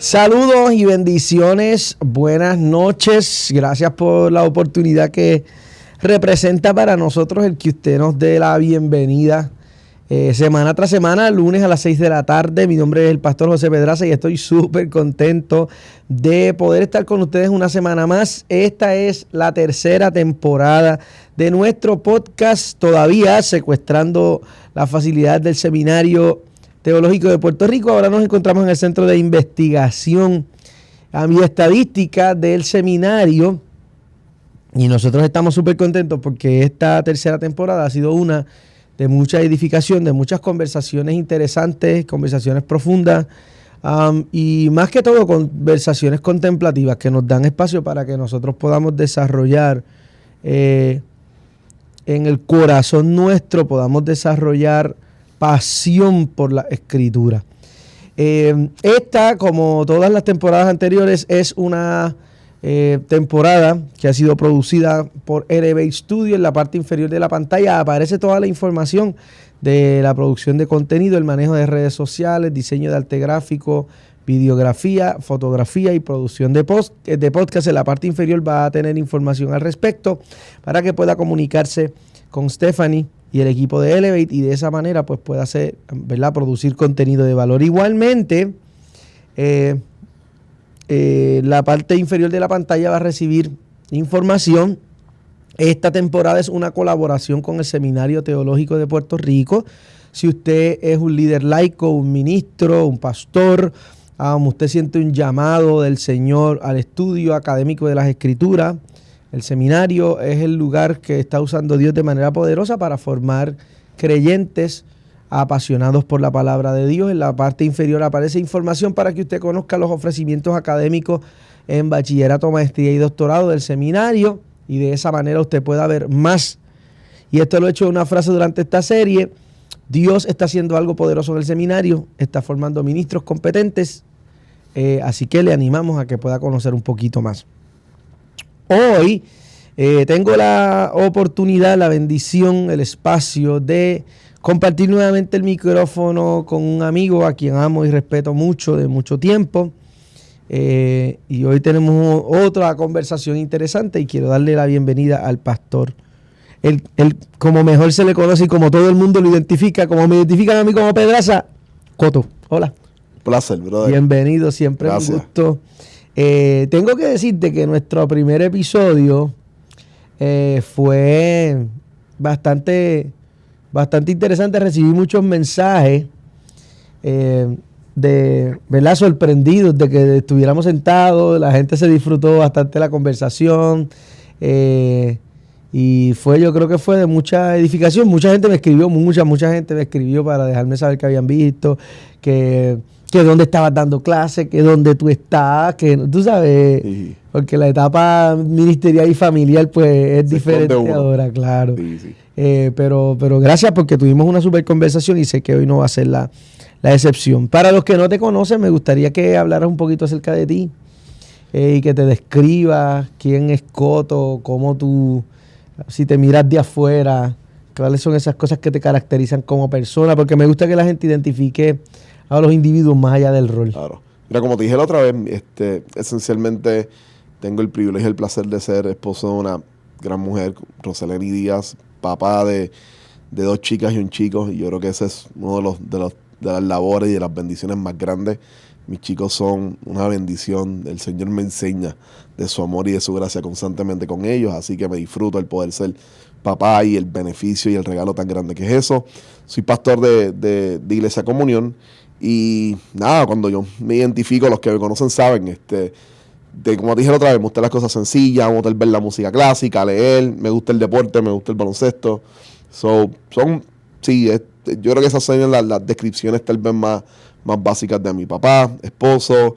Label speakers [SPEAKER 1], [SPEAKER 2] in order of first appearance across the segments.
[SPEAKER 1] Saludos y bendiciones, buenas noches, gracias por la oportunidad que representa para nosotros el que usted nos dé la bienvenida semana tras semana, lunes a las 6 de la tarde. Mi nombre es el pastor José Pedraza y estoy súper contento de poder estar con ustedes una semana más. Esta es la tercera temporada de nuestro podcast, todavía secuestrando las facilidades del Seminario Teológico de Puerto Rico. Ahora nos encontramos en el Centro de Investigación y Estadística del Seminario y nosotros estamos súper contentos porque esta tercera temporada ha sido una de mucha edificación, de muchas conversaciones interesantes, conversaciones profundas y más que todo conversaciones contemplativas que nos dan espacio para que nosotros podamos desarrollar en el corazón nuestro, podamos desarrollar pasión por la Escritura. Esta, como todas las temporadas anteriores, es una temporada que ha sido producida por Elevate Studio. En la parte inferior de la pantalla aparece toda la información de la producción de contenido, el manejo de redes sociales, diseño de arte gráfico, videografía, fotografía y producción de podcast. En la parte inferior va a tener información al respecto para que pueda comunicarse con Stephanie y el equipo de Elevate y de esa manera pues pueda hacer, ¿verdad?, producir contenido de valor. Igualmente, la parte inferior de la pantalla va a recibir información. Esta temporada es una colaboración con el Seminario Teológico de Puerto Rico. Si usted es un líder laico, un ministro, un pastor, usted siente un llamado del Señor al estudio académico de las Escrituras, el seminario es el lugar que está usando Dios de manera poderosa para formar creyentes apasionados por la palabra de Dios. En la parte inferior aparece información para que usted conozca los ofrecimientos académicos en bachillerato, maestría y doctorado del seminario y de esa manera usted pueda ver más. Y esto lo he hecho una frase durante esta serie: Dios está haciendo algo poderoso en el seminario, está formando ministros competentes, así que le animamos a que pueda conocer un poquito más. Hoy tengo la oportunidad, la bendición, el espacio de compartir nuevamente el micrófono con un amigo a quien amo y respeto mucho de mucho tiempo. Y hoy tenemos otra conversación interesante y quiero darle la bienvenida al pastor. Él, como mejor se le conoce y como todo el mundo lo identifica, como me identifican a mí como Pedraza, Coto. Hola.
[SPEAKER 2] Placer, brother.
[SPEAKER 1] Bienvenido, siempre un gusto. Tengo que decirte que nuestro primer episodio fue bastante interesante. Recibí muchos mensajes ¿verdad?, sorprendidos de que estuviéramos sentados. La gente se disfrutó bastante la conversación y yo creo que fue de mucha edificación. Mucha gente me escribió, mucha gente me escribió para dejarme saber que habían visto, que dónde estabas dando clases, que dónde tú estás, que tú sabes, sí, porque la etapa ministerial y familiar pues es diferente ahora, claro. Sí. Pero gracias porque tuvimos una super conversación y sé que hoy no va a ser la excepción. Para los que no te conocen, me gustaría que hablaras un poquito acerca de ti y que te describas quién es Coto, cómo tú, si te miras de afuera, cuáles son esas cosas que te caracterizan como persona, porque me gusta que la gente identifique a los individuos más allá del rol.
[SPEAKER 2] Claro. Mira, como te dije la otra vez, esencialmente tengo el privilegio y el placer de ser esposo de una gran mujer, Roseleni Díaz, papá de 2 chicas y un chico, y yo creo que ese es uno de las labores y de las bendiciones más grandes. Mis chicos son una bendición, el Señor me enseña de su amor y de su gracia constantemente con ellos, así que me disfruto el poder ser papá y el beneficio y el regalo tan grande que es eso. Soy pastor de Iglesia Comunión. Y nada, cuando yo me identifico, los que me conocen saben, como dije la otra vez, me gustan las cosas sencillas, me gusta ver la música clásica, leer, me gusta el deporte, me gusta el baloncesto. Yo creo que esas son las descripciones tal vez más básicas de mi papá, esposo,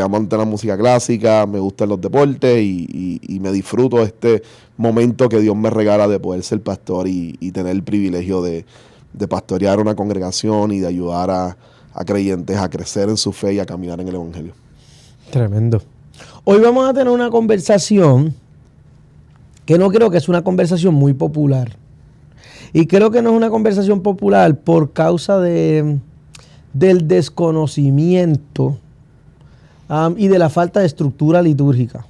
[SPEAKER 2] amante de la música clásica, me gustan los deportes y me disfruto este momento que Dios me regala de poder ser pastor y tener el privilegio de pastorear una congregación y de ayudar a creyentes a crecer en su fe y a caminar en el Evangelio.
[SPEAKER 1] Tremendo. Hoy vamos a tener una conversación que no creo que es una conversación muy popular. Y creo que no es una conversación popular por causa del desconocimiento y de la falta de estructura litúrgica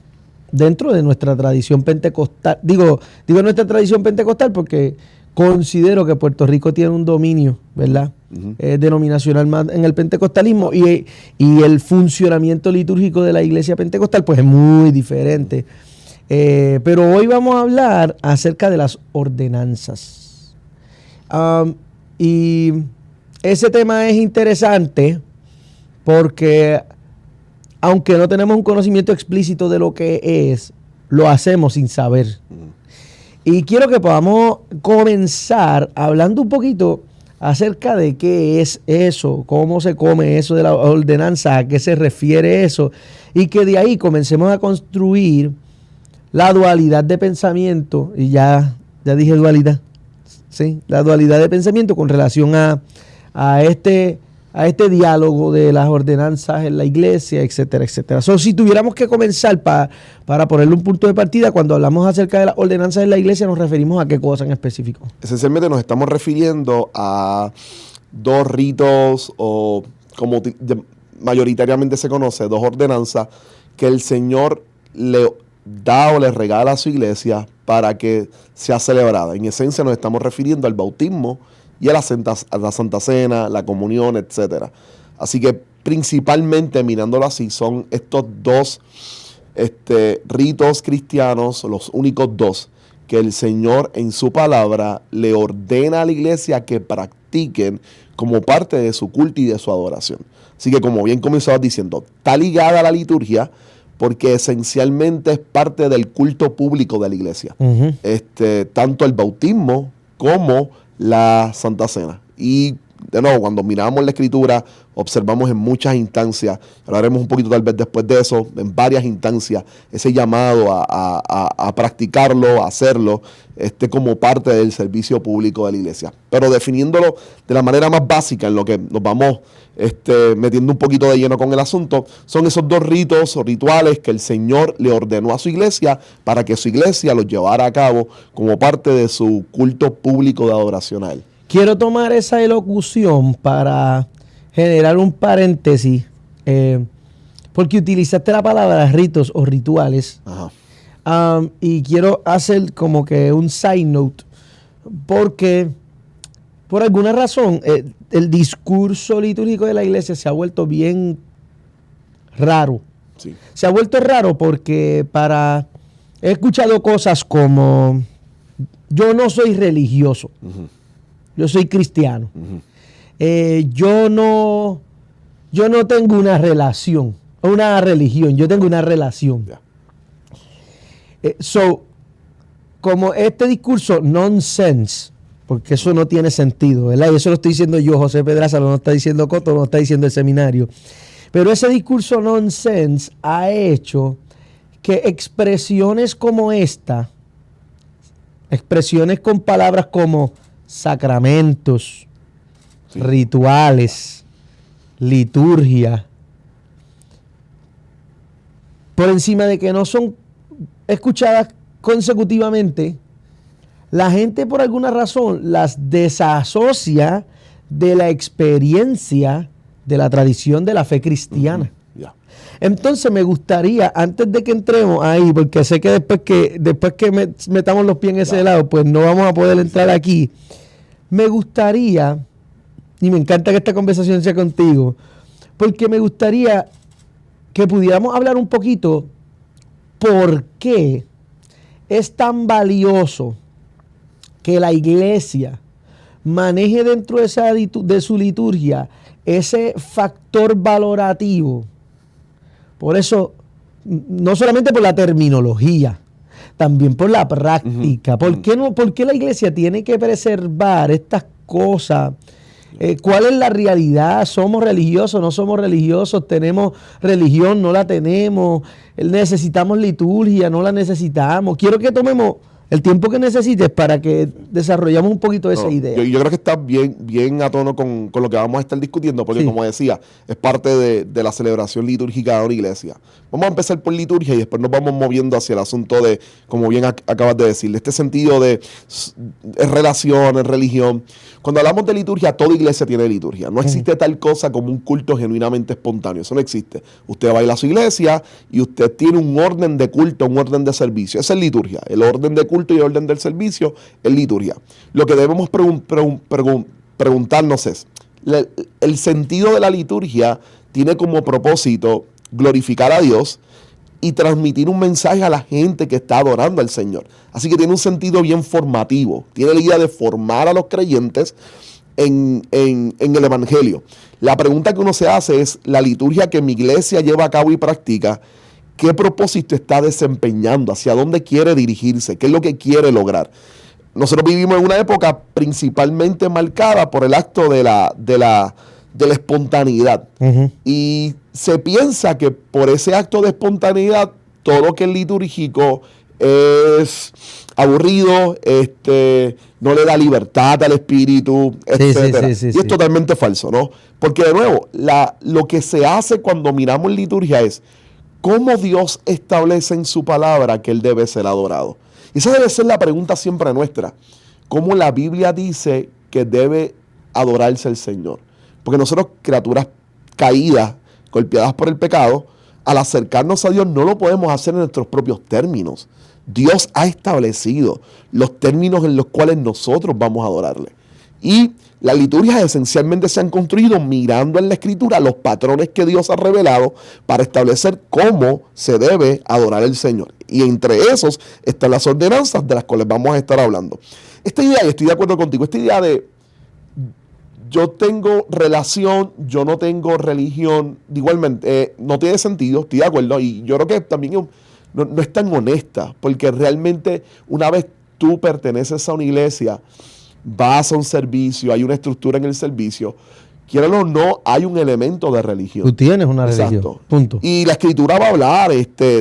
[SPEAKER 1] dentro de nuestra tradición pentecostal. Digo nuestra tradición pentecostal porque considero que Puerto Rico tiene un dominio, ¿verdad? Denominacional más en el pentecostalismo y el funcionamiento litúrgico de la iglesia pentecostal pues es muy diferente. Pero hoy vamos a hablar acerca de las ordenanzas. Y ese tema es interesante porque aunque no tenemos un conocimiento explícito de lo que es, lo hacemos sin saber. Y quiero que podamos comenzar hablando un poquito acerca de qué es eso, cómo se come eso de la ordenanza, a qué se refiere eso, y que de ahí comencemos a construir la dualidad de pensamiento, y ya dije dualidad, ¿sí? La dualidad de pensamiento con relación a este diálogo de las ordenanzas en la iglesia, etcétera, etcétera. Si tuviéramos que comenzar para ponerle un punto de partida, cuando hablamos acerca de las ordenanzas en la iglesia, ¿nos referimos a qué cosa en específico?
[SPEAKER 2] Esencialmente nos estamos refiriendo a dos ritos o como mayoritariamente se conoce, dos ordenanzas que el Señor le da o le regala a su iglesia para que sea celebrada. En esencia nos estamos refiriendo al bautismo y a la Santa Cena, la comunión, etc. Así que principalmente, mirándolo así, son estos dos ritos cristianos, los únicos dos, que el Señor en su palabra le ordena a la iglesia que practiquen como parte de su culto y de su adoración. Así que, como bien comenzabas diciendo, está ligada a la liturgia porque esencialmente es parte del culto público de la iglesia. Tanto el bautismo como la Santa Cena. Y de nuevo, cuando miramos la Escritura, observamos en muchas instancias, hablaremos un poquito tal vez después de eso, en varias instancias, ese llamado a practicarlo, a hacerlo, como parte del servicio público de la iglesia. Pero definiéndolo de la manera más básica, en lo que nos vamos metiendo un poquito de lleno con el asunto, son esos dos ritos o rituales que el Señor le ordenó a su iglesia para que su iglesia los llevara a cabo como parte de su culto público de adoración a Él.
[SPEAKER 1] Quiero tomar esa elocución para generar un paréntesis, porque utilizaste la palabra ritos o rituales. Y quiero hacer como que un side note, porque por alguna razón el discurso litúrgico de la iglesia se ha vuelto bien raro.
[SPEAKER 2] Sí.
[SPEAKER 1] Se ha vuelto raro porque he escuchado cosas como: yo no soy religioso, yo soy cristiano. Yo no tengo una religión, yo tengo una relación. Como este discurso nonsense, porque eso no tiene sentido, ¿verdad? Y eso lo estoy diciendo yo, José Pedraza, no lo está diciendo Coto, no lo está diciendo el seminario. Pero ese discurso nonsense ha hecho que expresiones como esta, expresiones con palabras como sacramentos, rituales, liturgia, por encima de que no son escuchadas consecutivamente, la gente por alguna razón las desasocia de la experiencia de la tradición de la fe cristiana. Entonces me gustaría, antes de que entremos ahí, porque sé que después que metamos los pies en ese lado, pues no vamos a poder entrar aquí, me gustaría, y me encanta que esta conversación sea contigo, porque me gustaría que pudiéramos hablar un poquito por qué es tan valioso que la iglesia maneje dentro de su liturgia ese factor valorativo. Por eso, no solamente por la terminología, también por la práctica. ¿Por qué la iglesia tiene que preservar estas cosas? ¿Cuál es la realidad? ¿Somos religiosos? ¿No somos religiosos? ¿Tenemos religión? ¿No la tenemos? ¿Necesitamos liturgia? ¿No la necesitamos? Quiero que tomemos el tiempo que necesites para que desarrollemos un poquito esa idea.
[SPEAKER 2] Yo creo que está bien a tono con lo que vamos a estar discutiendo, porque como decía, es parte de la celebración litúrgica de una iglesia. Vamos a empezar por liturgia y después nos vamos moviendo hacia el asunto de, como bien acabas de decir, este sentido de relación, religión. Cuando hablamos de liturgia, toda iglesia tiene liturgia. No existe tal cosa como un culto genuinamente espontáneo. Eso no existe. Usted va a ir a su iglesia y usted tiene un orden de culto, un orden de servicio. Esa es liturgia. El orden de culto y el orden del servicio es liturgia. Lo que debemos preguntarnos es, el sentido de la liturgia tiene como propósito glorificar a Dios y transmitir un mensaje a la gente que está adorando al Señor. Así que tiene un sentido bien formativo. Tiene la idea de formar a los creyentes en el Evangelio. La pregunta que uno se hace es, la liturgia que mi iglesia lleva a cabo y practica, ¿qué propósito está desempeñando? ¿Hacia dónde quiere dirigirse? ¿Qué es lo que quiere lograr? Nosotros vivimos en una época principalmente marcada por el acto de la espontaneidad. Y se piensa que por ese acto de espontaneidad, todo lo que es litúrgico es aburrido, no le da libertad al espíritu, etcétera. Y es totalmente falso, ¿no? Porque de nuevo, lo que se hace cuando miramos liturgia es cómo Dios establece en su palabra que Él debe ser adorado. Y esa debe ser la pregunta siempre nuestra. ¿Cómo la Biblia dice que debe adorarse el Señor? Porque nosotros, criaturas caídas, golpeadas por el pecado, al acercarnos a Dios no lo podemos hacer en nuestros propios términos. Dios ha establecido los términos en los cuales nosotros vamos a adorarle. Y las liturgias esencialmente se han construido mirando en la Escritura los patrones que Dios ha revelado para establecer cómo se debe adorar al Señor. Y entre esos están las ordenanzas de las cuales vamos a estar hablando. Esta idea, y estoy de acuerdo contigo, esta idea de yo tengo relación, yo no tengo religión, igualmente no tiene sentido, estoy de acuerdo, y yo creo que también no es tan honesta, porque realmente una vez tú perteneces a una iglesia, vas a un servicio, hay una estructura en el servicio, quiéralo o no, hay un elemento de religión.
[SPEAKER 1] Tú tienes una religión, punto.
[SPEAKER 2] Y la Escritura va a hablar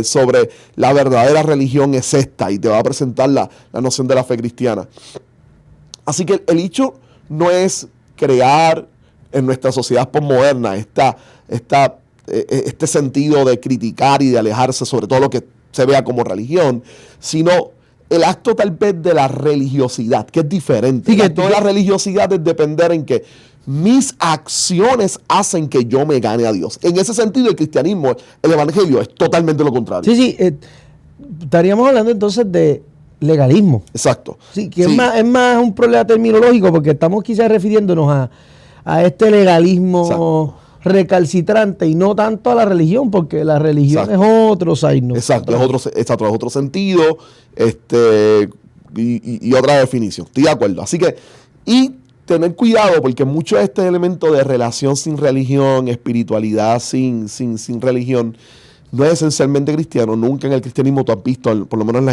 [SPEAKER 2] sobre la verdadera religión es esta, y te va a presentar la noción de la fe cristiana. Así que el hecho no es crear en nuestra sociedad postmoderna este sentido de criticar y de alejarse sobre todo lo que se vea como religión, sino el acto tal vez de la religiosidad, que es diferente. Sí, toda la religiosidad es depender en que mis acciones hacen que yo me gane a Dios. En ese sentido, el cristianismo, el evangelio, es totalmente lo contrario.
[SPEAKER 1] Sí, estaríamos hablando entonces de legalismo.
[SPEAKER 2] Exacto.
[SPEAKER 1] Sí, que sí. Es más un problema terminológico, porque estamos quizás refiriéndonos a este legalismo Exacto. recalcitrante y no tanto a la religión, porque la religión Exacto. es otro signo.
[SPEAKER 2] Exacto, es otro sentido y otra definición. Estoy de acuerdo. Así que, y tener cuidado, porque mucho de este elemento de relación sin religión, espiritualidad sin religión, no es esencialmente cristiano. Nunca en el cristianismo tú has visto, por lo menos en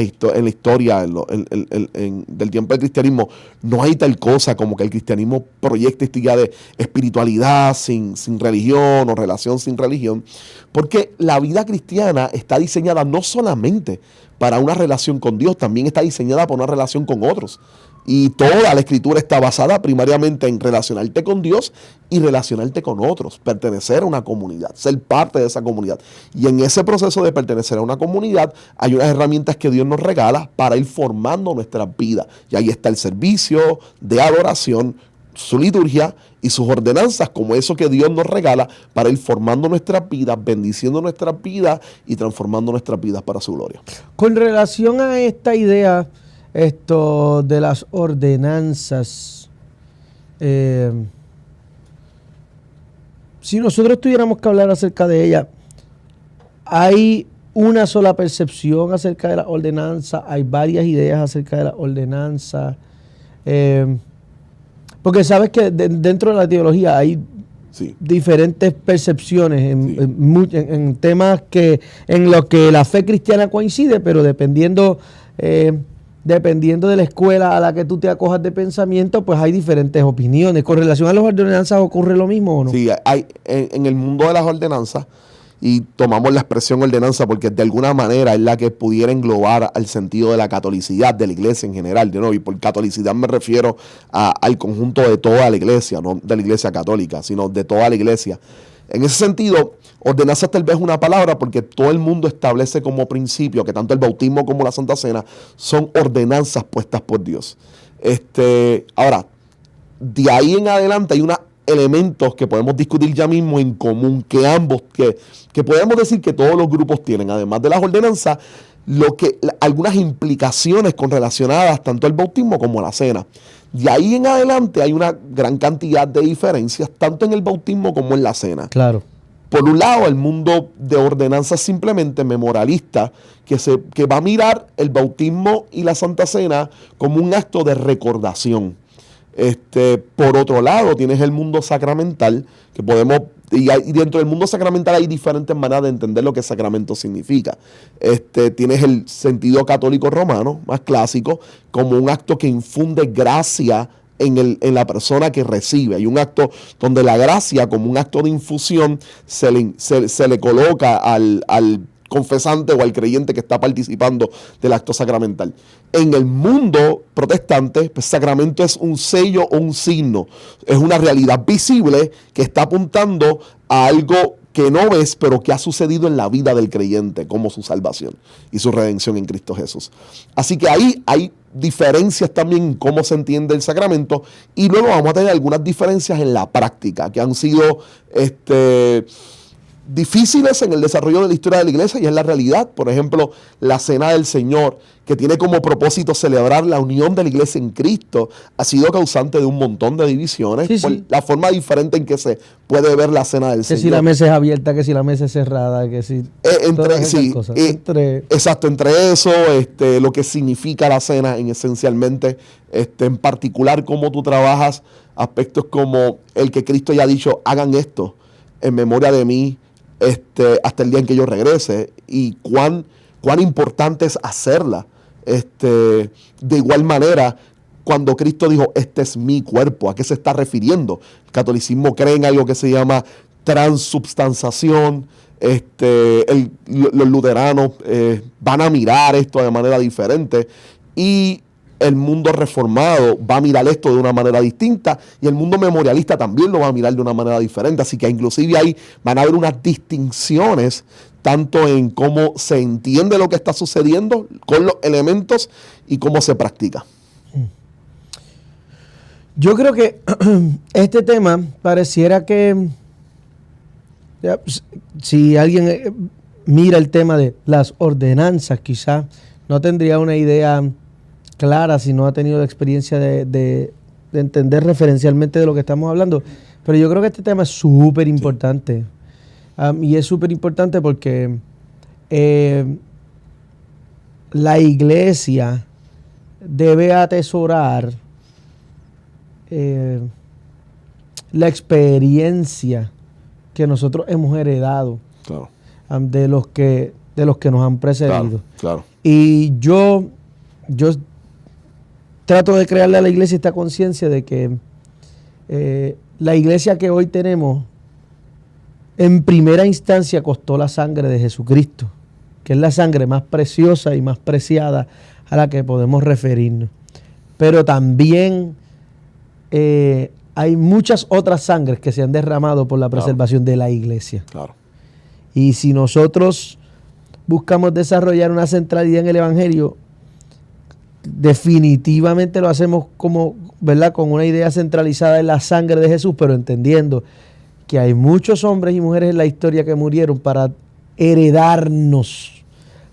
[SPEAKER 2] la historia del tiempo del cristianismo, no hay tal cosa como que el cristianismo proyecte esta idea de espiritualidad sin religión o relación sin religión, porque la vida cristiana está diseñada no solamente para una relación con Dios, también está diseñada para una relación con otros. Y toda la Escritura está basada primariamente en relacionarte con Dios y relacionarte con otros, pertenecer a una comunidad, ser parte de esa comunidad. Y en ese proceso de pertenecer a una comunidad hay unas herramientas que Dios nos regala para ir formando nuestras vidas. Y ahí está el servicio de adoración, su liturgia y sus ordenanzas, como eso que Dios nos regala para ir formando nuestras vidas, bendiciendo nuestras vidas y transformando nuestras vidas para su gloria.
[SPEAKER 1] Con relación a esta idea de las ordenanzas, si nosotros tuviéramos que hablar acerca de ella, ¿hay una sola percepción acerca de la ordenanza? ¿Hay varias ideas acerca de la ordenanza? Porque sabes que dentro de la teología hay diferentes percepciones en temas en los que la fe cristiana coincide, pero dependiendo de la escuela a la que tú te acojas de pensamiento, pues hay diferentes opiniones. ¿Con relación a las ordenanzas ocurre lo mismo o no?
[SPEAKER 2] Sí, hay en el mundo de las ordenanzas, y tomamos la expresión ordenanza porque de alguna manera es la que pudiera englobar al sentido de la catolicidad de la iglesia en general, y por catolicidad me refiero al conjunto de toda la iglesia, no de la iglesia católica, sino de toda la iglesia. En ese sentido, ordenanza tal vez es una palabra porque todo el mundo establece como principio que tanto el bautismo como la Santa Cena son ordenanzas puestas por Dios. Ahora, de ahí en adelante hay unos elementos que podemos discutir ya mismo en común, que ambos, que podemos decir que todos los grupos tienen, además de las ordenanzas, algunas implicaciones relacionadas tanto al bautismo como a la cena. De ahí en adelante hay una gran cantidad de diferencias, tanto en el bautismo como en la cena.
[SPEAKER 1] Claro.
[SPEAKER 2] Por un lado, el mundo de ordenanzas simplemente memorialista, que va a mirar el bautismo y la Santa Cena como un acto de recordación. Por otro lado, tienes el mundo sacramental, y dentro del mundo sacramental hay diferentes maneras de entender lo que sacramento significa. Tienes el sentido católico romano, más clásico, como un acto que infunde gracia en la persona que recibe. Hay un acto donde la gracia, como un acto de infusión, se le coloca al confesante o al creyente que está participando del acto sacramental. En el mundo protestante, pues, sacramento es un sello o un signo. Es una realidad visible que está apuntando a algo que no ves, pero que ha sucedido en la vida del creyente, como su salvación y su redención en Cristo Jesús. Así que ahí hay diferencias también en cómo se entiende el sacramento, y luego vamos a tener algunas diferencias en la práctica que han sido difíciles en el desarrollo de la historia de la iglesia y en la realidad. Por ejemplo, la Cena del Señor, que tiene como propósito celebrar la unión de la iglesia en Cristo, ha sido causante de un montón de divisiones por la forma diferente en que se puede ver la Cena del Señor.
[SPEAKER 1] Que si la mesa es abierta, que si la mesa es cerrada, que si...
[SPEAKER 2] Exacto, entre eso, lo que significa la cena esencialmente, en particular cómo tú trabajas aspectos como el que Cristo ya ha dicho, hagan esto en memoria de mí, hasta el día en que yo regrese, y cuán importante es hacerla. De igual manera, cuando Cristo dijo, este es mi cuerpo, ¿a qué se está refiriendo? El catolicismo cree en algo que se llama transubstanciación. Los luteranos van a mirar esto de manera diferente, y el mundo reformado va a mirar esto de una manera distinta, y el mundo memorialista también lo va a mirar de una manera diferente. Así que inclusive ahí van a haber unas distinciones tanto en cómo se entiende lo que está sucediendo con los elementos y cómo se practica.
[SPEAKER 1] Yo creo que este tema pareciera que, si alguien mira el tema de las ordenanzas, quizás no tendría una idea clara si no ha tenido la experiencia de entender referencialmente de lo que estamos hablando. Pero yo creo que este tema es súper importante. Y es súper importante porque la iglesia debe atesorar la experiencia que nosotros hemos heredado,
[SPEAKER 2] claro,
[SPEAKER 1] de los que nos han precedido.
[SPEAKER 2] Claro.
[SPEAKER 1] Y yo trato de crearle a la iglesia esta conciencia de que la iglesia que hoy tenemos, en primera instancia costó la sangre de Jesucristo, que es la sangre más preciosa y más preciada a la que podemos referirnos. Pero también hay muchas otras sangres que se han derramado por la preservación de la iglesia.
[SPEAKER 2] Claro.
[SPEAKER 1] Y si nosotros buscamos desarrollar una centralidad en el Evangelio, definitivamente lo hacemos como, ¿verdad?, con una idea centralizada en la sangre de Jesús, pero entendiendo que hay muchos hombres y mujeres en la historia que murieron para heredarnos,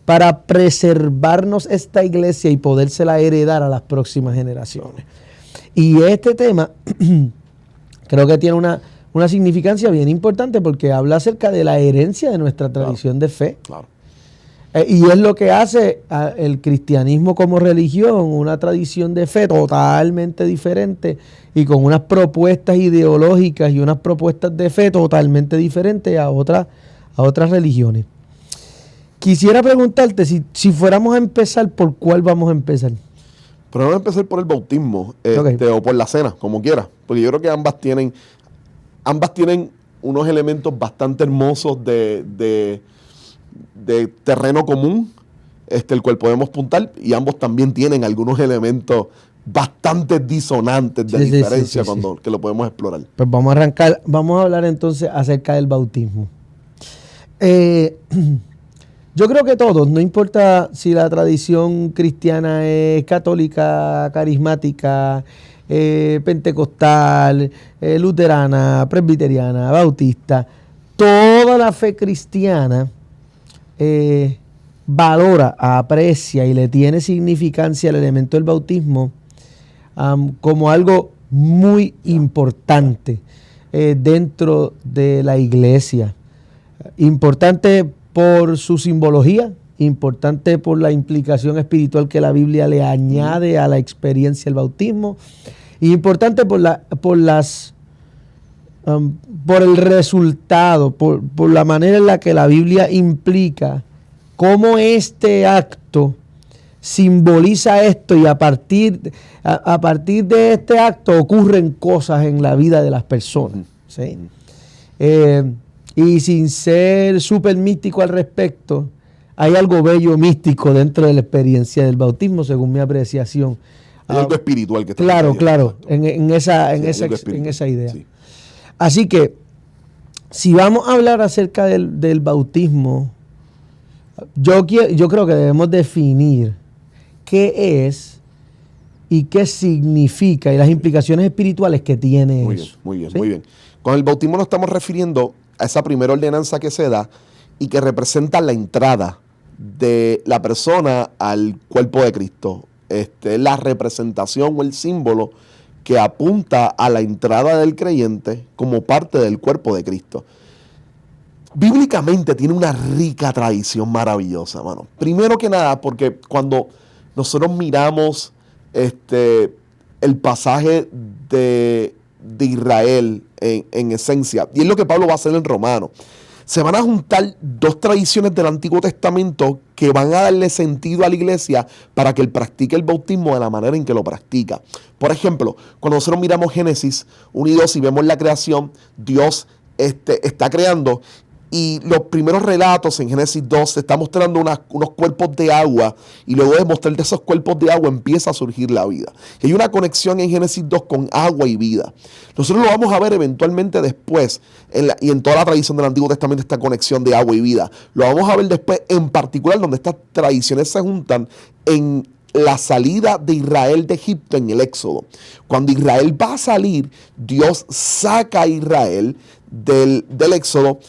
[SPEAKER 1] para preservarnos esta iglesia y podérsela heredar a las próximas generaciones. Y este tema creo que tiene una significancia bien importante porque habla acerca de la herencia de nuestra tradición de fe.
[SPEAKER 2] Claro.
[SPEAKER 1] Y es lo que hace el cristianismo como religión, una tradición de fe totalmente diferente y con unas propuestas ideológicas y unas propuestas de fe totalmente diferentes a otras religiones. Quisiera preguntarte, si fuéramos a empezar, ¿por cuál vamos a empezar?
[SPEAKER 2] Pero vamos a empezar por el bautismo, o por la cena, como quiera, porque yo creo que ambas tienen unos elementos bastante hermosos de terreno común, el cual podemos puntar, y ambos también tienen algunos elementos bastante disonantes de diferencia que lo podemos explorar.
[SPEAKER 1] Pues vamos a hablar entonces acerca del bautismo. Yo creo que todos, no importa si la tradición cristiana es católica, carismática, pentecostal, luterana, presbiteriana, bautista, toda la fe cristiana valora, aprecia y le tiene significancia al elemento del bautismo como algo muy importante dentro de la iglesia. Importante por su simbología, importante por la implicación espiritual que la Biblia le añade a la experiencia del bautismo, y importante por el resultado, por la manera en la que la Biblia implica cómo este acto simboliza esto, y a partir de este acto ocurren cosas en la vida de las personas, ¿sí? Y sin ser súper místico al respecto, hay algo bello místico dentro de la experiencia del bautismo, según mi apreciación.
[SPEAKER 2] Hay algo espiritual que está
[SPEAKER 1] Claro, en esa idea. Sí. Así que, si vamos a hablar acerca del bautismo, yo creo que debemos definir qué es y qué significa y las implicaciones espirituales que tiene eso.
[SPEAKER 2] Muy bien,
[SPEAKER 1] ¿sí?
[SPEAKER 2] muy bien. Con el bautismo nos estamos refiriendo a esa primera ordenanza que se da y que representa la entrada de la persona al cuerpo de Cristo. La representación o el símbolo que apunta a la entrada del creyente como parte del cuerpo de Cristo. Bíblicamente tiene una rica tradición maravillosa, mano. Primero que nada, porque cuando nosotros miramos el pasaje de Israel en esencia, y es lo que Pablo va a hacer en Romanos, se van a juntar dos tradiciones del Antiguo Testamento que van a darle sentido a la iglesia para que él practique el bautismo de la manera en que lo practica. Por ejemplo, cuando nosotros miramos Génesis 1 y 2 y vemos la creación, Dios está creando, y los primeros relatos en Génesis 2 se está mostrando unos cuerpos de agua, y luego de mostrar de esos cuerpos de agua empieza a surgir la vida. Y hay una conexión en Génesis 2 con agua y vida. Nosotros lo vamos a ver eventualmente después, y en toda la tradición del Antiguo Testamento, esta conexión de agua y vida. Lo vamos a ver después, en particular donde estas tradiciones se juntan en la salida de Israel de Egipto en el Éxodo. Cuando Israel va a salir, Dios saca a Israel del Éxodo.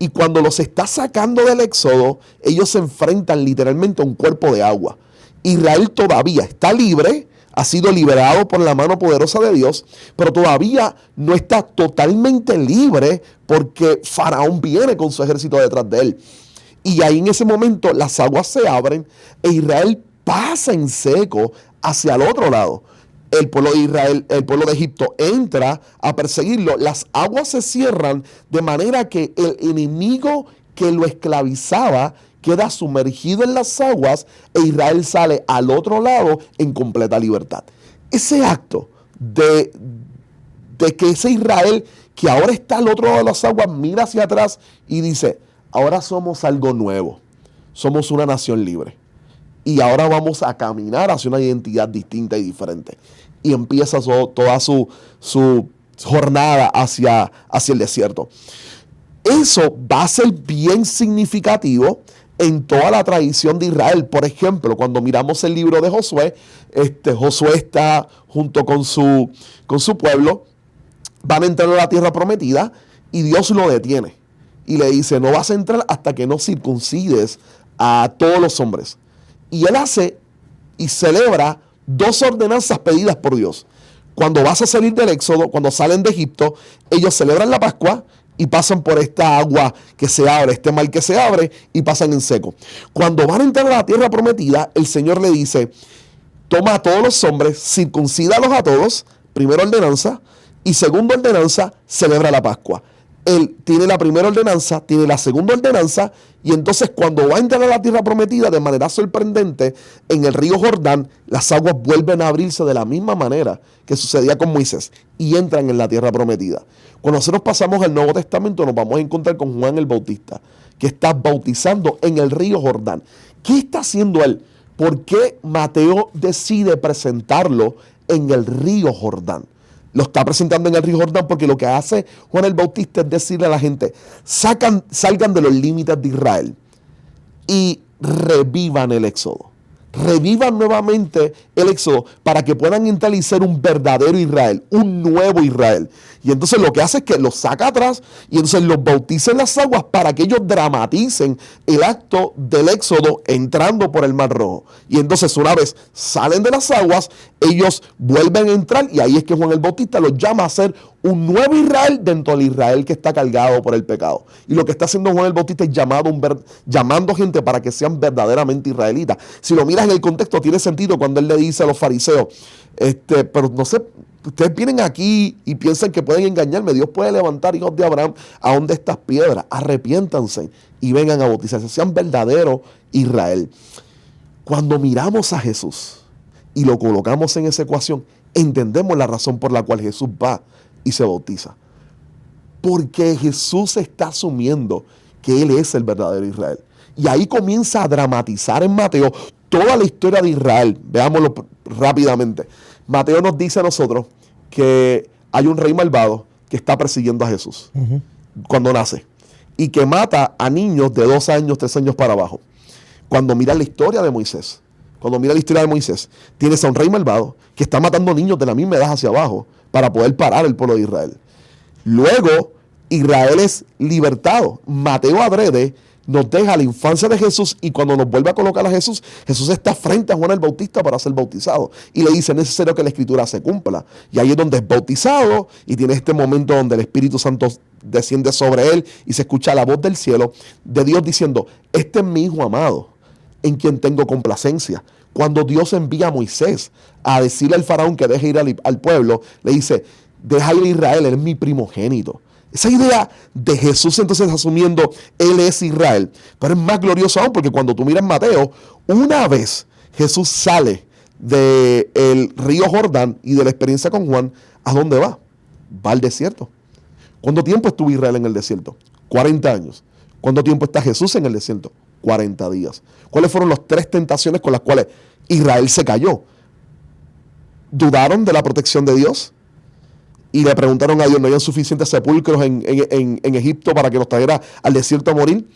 [SPEAKER 2] Y cuando los está sacando del Éxodo, ellos se enfrentan literalmente a un cuerpo de agua. Israel todavía está libre, ha sido liberado por la mano poderosa de Dios, pero todavía no está totalmente libre porque Faraón viene con su ejército detrás de él. Y ahí en ese momento las aguas se abren e Israel pasa en seco hacia el otro lado. El pueblo de Israel, el pueblo de Egipto entra a perseguirlo. Las aguas se cierran de manera que el enemigo que lo esclavizaba queda sumergido en las aguas e Israel sale al otro lado en completa libertad. Ese acto de que ese Israel que ahora está al otro lado de las aguas mira hacia atrás y dice, ahora somos algo nuevo, somos una nación libre. Y ahora vamos a caminar hacia una identidad distinta y diferente. Y empieza toda su jornada hacia el desierto. Eso va a ser bien significativo en toda la tradición de Israel. Por ejemplo, cuando miramos el libro de Josué, Josué está junto con su pueblo, van a entrar a la tierra prometida y Dios lo detiene. Y le dice, no vas a entrar hasta que no circuncides a todos los hombres. Y él hace y celebra dos ordenanzas pedidas por Dios. Cuando vas a salir del Éxodo, cuando salen de Egipto, ellos celebran la Pascua y pasan por esta agua que se abre, este mar que se abre, y pasan en seco. Cuando van a entrar a la tierra prometida, el Señor le dice, toma a todos los hombres, circuncídalos a todos, primera ordenanza, y segunda ordenanza, celebra la Pascua. él tiene la primera ordenanza, tiene la segunda ordenanza, y entonces cuando va a entrar a la tierra prometida, de manera sorprendente, en el río Jordán, las aguas vuelven a abrirse de la misma manera que sucedía con Moisés, y entran en la tierra prometida. Cuando nosotros pasamos al Nuevo Testamento, nos vamos a encontrar con Juan el Bautista, que está bautizando en el río Jordán. ¿Qué está haciendo él? ¿Por qué Mateo decide presentarlo en el río Jordán? Lo está presentando en el río Jordán porque lo que hace Juan el Bautista es decirle a la gente: salgan de los límites de Israel y revivan el éxodo. Revivan nuevamente el éxodo para que puedan entrar y ser un verdadero Israel, un nuevo Israel. Y entonces lo que hace es que los saca atrás y entonces los bautiza en las aguas para que ellos dramaticen el acto del éxodo entrando por el Mar Rojo. Y entonces una vez salen de las aguas, ellos vuelven a entrar, y ahí es que Juan el Bautista los llama a ser un nuevo Israel dentro del Israel que está cargado por el pecado. Y lo que está haciendo Juan el Bautista es llamando gente para que sean verdaderamente israelitas. Si lo miras en el contexto, tiene sentido cuando él le dice a los fariseos, pero no sé, ustedes vienen aquí y piensan que pueden engañarme. Dios puede levantar hijos de Abraham aún de estas piedras. Arrepiéntanse y vengan a bautizarse. Sean verdadero Israel. Cuando miramos a Jesús y lo colocamos en esa ecuación, entendemos la razón por la cual Jesús va y se bautiza. Porque Jesús está asumiendo que Él es el verdadero Israel. Y ahí comienza a dramatizar en Mateo toda la historia de Israel. Veámoslo rápidamente. Mateo nos dice a nosotros que hay un rey malvado que está persiguiendo a Jesús cuando nace, y que mata a niños de 2 años, 3 años para abajo. Cuando mira la historia de Moisés, tienes a un rey malvado que está matando niños de la misma edad hacia abajo para poder parar el pueblo de Israel. Luego, Israel es libertado. Mateo adrede nos deja la infancia de Jesús, y cuando nos vuelve a colocar a Jesús, Jesús está frente a Juan el Bautista para ser bautizado. Y le dice: es necesario que la Escritura se cumpla. Y ahí es donde es bautizado, y tiene este momento donde el Espíritu Santo desciende sobre él y se escucha la voz del cielo de Dios diciendo: este es mi Hijo amado, en quien tengo complacencia. Cuando Dios envía a Moisés a decirle al faraón que deje ir al pueblo, le dice: deja ir a Israel, él es mi primogénito. Esa idea de Jesús entonces asumiendo Él es Israel. Pero es más glorioso aún, porque cuando tú miras Mateo, una vez Jesús sale del río Jordán y de la experiencia con Juan, ¿a dónde va? Va al desierto. ¿Cuánto tiempo estuvo Israel en el desierto? 40 años. ¿Cuánto tiempo está Jesús en el desierto? 40 días. ¿Cuáles fueron las 3 tentaciones con las cuales Israel se cayó? ¿Dudaron de la protección de Dios? Y le preguntaron a Dios: ¿no habían suficientes sepulcros en Egipto para que los trajera al desierto a morir?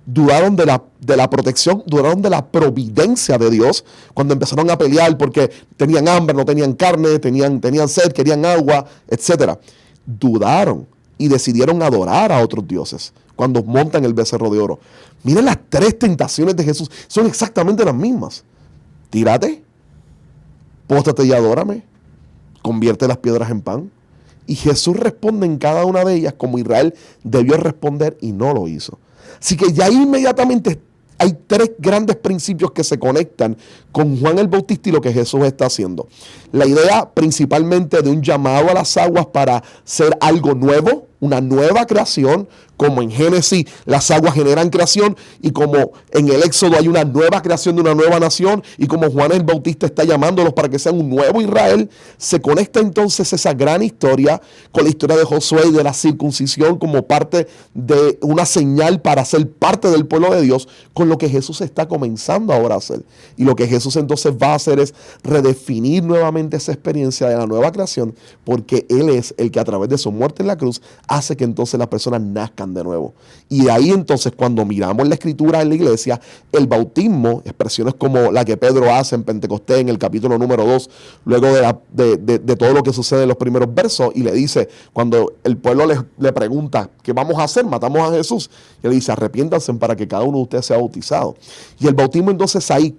[SPEAKER 2] Dudaron de la protección, dudaron de la providencia de Dios cuando empezaron a pelear porque tenían hambre, no tenían carne, tenían sed, querían agua, etc. Dudaron y decidieron adorar a otros dioses cuando montan el becerro de oro. Miren, las 3 tentaciones de Jesús son exactamente las mismas. Tírate, póstrate y adórame, convierte las piedras en pan. Y Jesús responde en cada una de ellas como Israel debió responder, y no lo hizo. Así que ya inmediatamente hay 3 grandes principios que se conectan con Juan el Bautista y lo que Jesús está haciendo. La idea principalmente de un llamado a las aguas para ser algo nuevo, una nueva creación, como en Génesis las aguas generan creación, y como en el Éxodo hay una nueva creación de una nueva nación, y como Juan el Bautista está llamándolos para que sean un nuevo Israel, se conecta entonces esa gran historia con la historia de Josué y de la circuncisión como parte de una señal para ser parte del pueblo de Dios, con lo que Jesús está comenzando ahora a hacer. Y lo que Jesús entonces va a hacer es redefinir nuevamente esa experiencia de la nueva creación, porque Él es el que a través de su muerte en la cruz hace que entonces las personas nazcan de nuevo. Y de ahí entonces, cuando miramos la Escritura en la iglesia, el bautismo, expresiones como la que Pedro hace en Pentecostés en el capítulo número 2, luego de todo lo que sucede en los primeros versos, y le dice, cuando el pueblo le pregunta: ¿qué vamos a hacer? Matamos a Jesús. Y él dice: arrepiéntanse para que cada uno de ustedes sea bautizado. Y el bautismo entonces ahí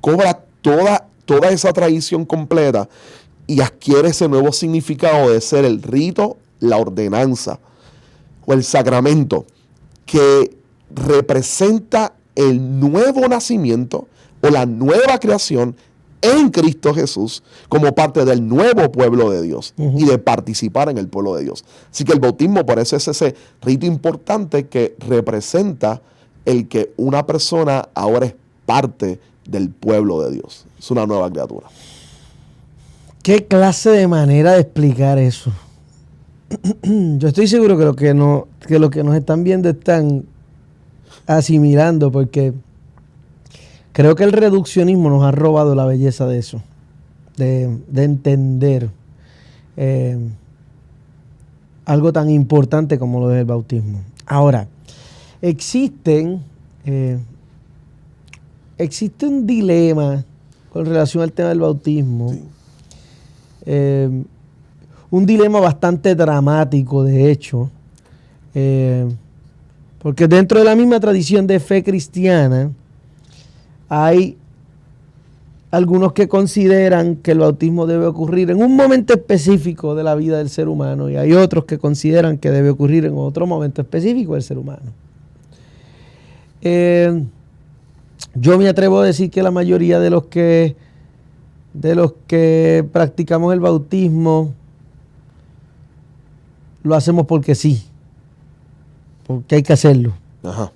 [SPEAKER 2] cobra toda esa tradición completa y adquiere ese nuevo significado de ser el rito, la ordenanza o el sacramento que representa el nuevo nacimiento o la nueva creación en Cristo Jesús como parte del nuevo pueblo de Dios y de participar en el pueblo de Dios. Así que el bautismo por eso es ese rito importante que representa el que una persona ahora es parte del pueblo de Dios. Es una nueva criatura.
[SPEAKER 1] ¿Qué clase de manera de explicar eso? Yo estoy seguro que lo que nos están viendo están asimilando, porque creo que el reduccionismo nos ha robado la belleza de eso, de entender algo tan importante como lo es el bautismo. Ahora, existe un dilema con relación al tema del bautismo.
[SPEAKER 2] Sí.
[SPEAKER 1] Un dilema bastante dramático, de hecho, porque dentro de la misma tradición de fe cristiana hay algunos que consideran que el bautismo debe ocurrir en un momento específico de la vida del ser humano, y hay otros que consideran que debe ocurrir en otro momento específico del ser humano. Yo me atrevo a decir que la mayoría de los que practicamos el bautismo lo hacemos porque sí, porque hay que hacerlo.
[SPEAKER 2] Ajá.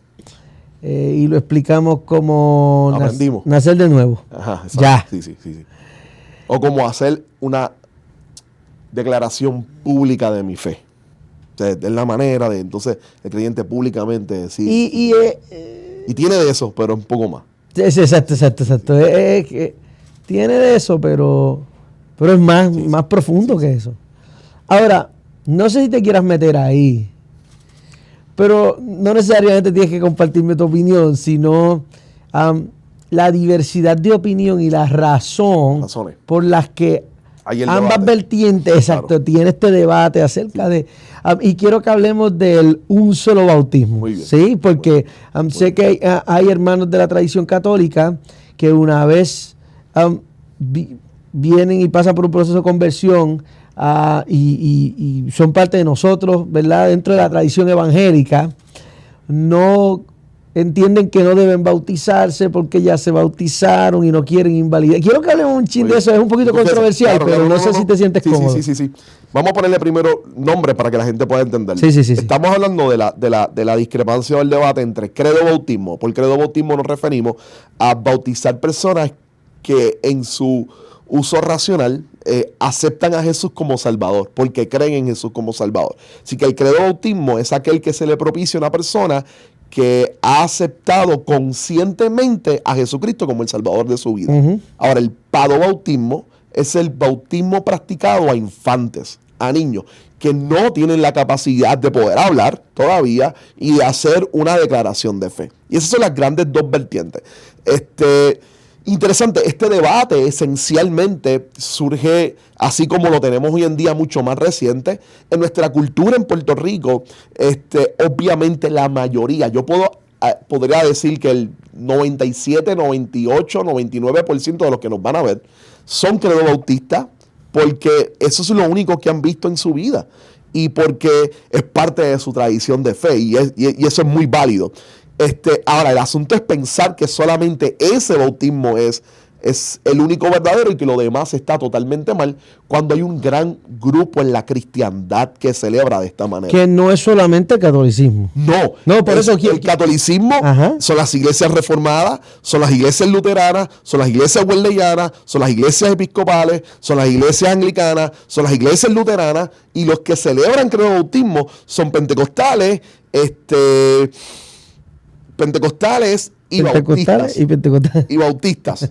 [SPEAKER 1] Y lo explicamos como
[SPEAKER 2] Aprendimos.
[SPEAKER 1] Nacer de nuevo.
[SPEAKER 2] Ajá, exacto.
[SPEAKER 1] Ya.
[SPEAKER 2] Sí. O como hacer una declaración pública de mi fe. O sea, es la manera de entonces el creyente públicamente decir. Y tiene de eso, pero un poco más.
[SPEAKER 1] Exacto. Tiene de eso, pero es más profundo que eso. Ahora, no sé si te quieras meter ahí, pero no necesariamente tienes que compartirme tu opinión, sino la diversidad de opinión y la razones por las que ambas vertientes, exacto, tiene este debate acerca de... y quiero que hablemos del un solo bautismo.
[SPEAKER 2] Muy bien.
[SPEAKER 1] ¿Sí? Porque sé que hay hermanos de la tradición católica que una vez vienen y pasan por un proceso de conversión y son parte de nosotros, ¿verdad? Dentro de la tradición evangélica, no entienden que no deben bautizarse porque ya se bautizaron y no quieren invalidar. Quiero que hablemos un chin de eso, es un poquito controversial, claro, pero no sé si te sientes cómodo.
[SPEAKER 2] Sí. Vamos a ponerle primero nombre para que la gente pueda entender.
[SPEAKER 1] Sí.
[SPEAKER 2] Estamos hablando de la discrepancia del debate entre credo y bautismo. Por credo y bautismo nos referimos a bautizar personas que en su uso racional aceptan a Jesús como Salvador, porque creen en Jesús como Salvador. Así que el credo bautismo es aquel que se le propicia a una persona que ha aceptado conscientemente a Jesucristo como el Salvador de su vida. Ahora, el padobautismo es el bautismo practicado a infantes, a niños, que no tienen la capacidad de poder hablar todavía y de hacer una declaración de fe. Y esas son las grandes dos vertientes. Interesante, este debate esencialmente surge, así como lo tenemos hoy en día, mucho más reciente. En nuestra cultura en Puerto Rico, obviamente la mayoría, podría decir que el 97, 98, 99% de los que nos van a ver son credo bautistas, porque eso es lo único que han visto en su vida y porque es parte de su tradición de fe, y eso es muy válido. Ahora, el asunto es pensar que solamente ese bautismo es el único verdadero y que lo demás está totalmente mal, cuando hay un gran grupo en la cristiandad que celebra de esta manera.
[SPEAKER 1] Que no es solamente el catolicismo.
[SPEAKER 2] No, por eso el catolicismo son las iglesias reformadas, son las iglesias luteranas, son las iglesias wesleyanas, son las iglesias episcopales, son las iglesias anglicanas, son las iglesias luteranas, y los que celebran credo bautismo son pentecostales, y bautistas.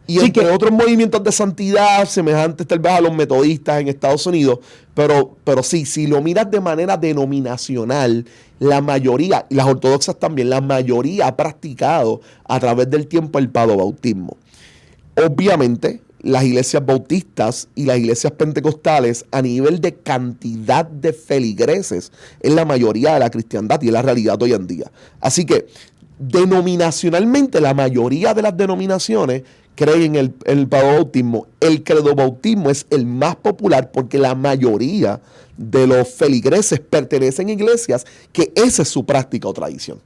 [SPEAKER 2] Y sí, entre otros movimientos de santidad semejantes tal vez a los metodistas en Estados Unidos, pero sí, si lo miras de manera denominacional, la mayoría, y las ortodoxas también, la mayoría ha practicado a través del tiempo el padobautismo. Obviamente, las iglesias bautistas y las iglesias pentecostales, a nivel de cantidad de feligreses, es la mayoría de la cristiandad y es la realidad hoy en día. Así que, denominacionalmente, la mayoría de las denominaciones creen en el padobautismo. El credobautismo es el más popular porque la mayoría de los feligreses pertenecen a iglesias que esa es su práctica o tradición.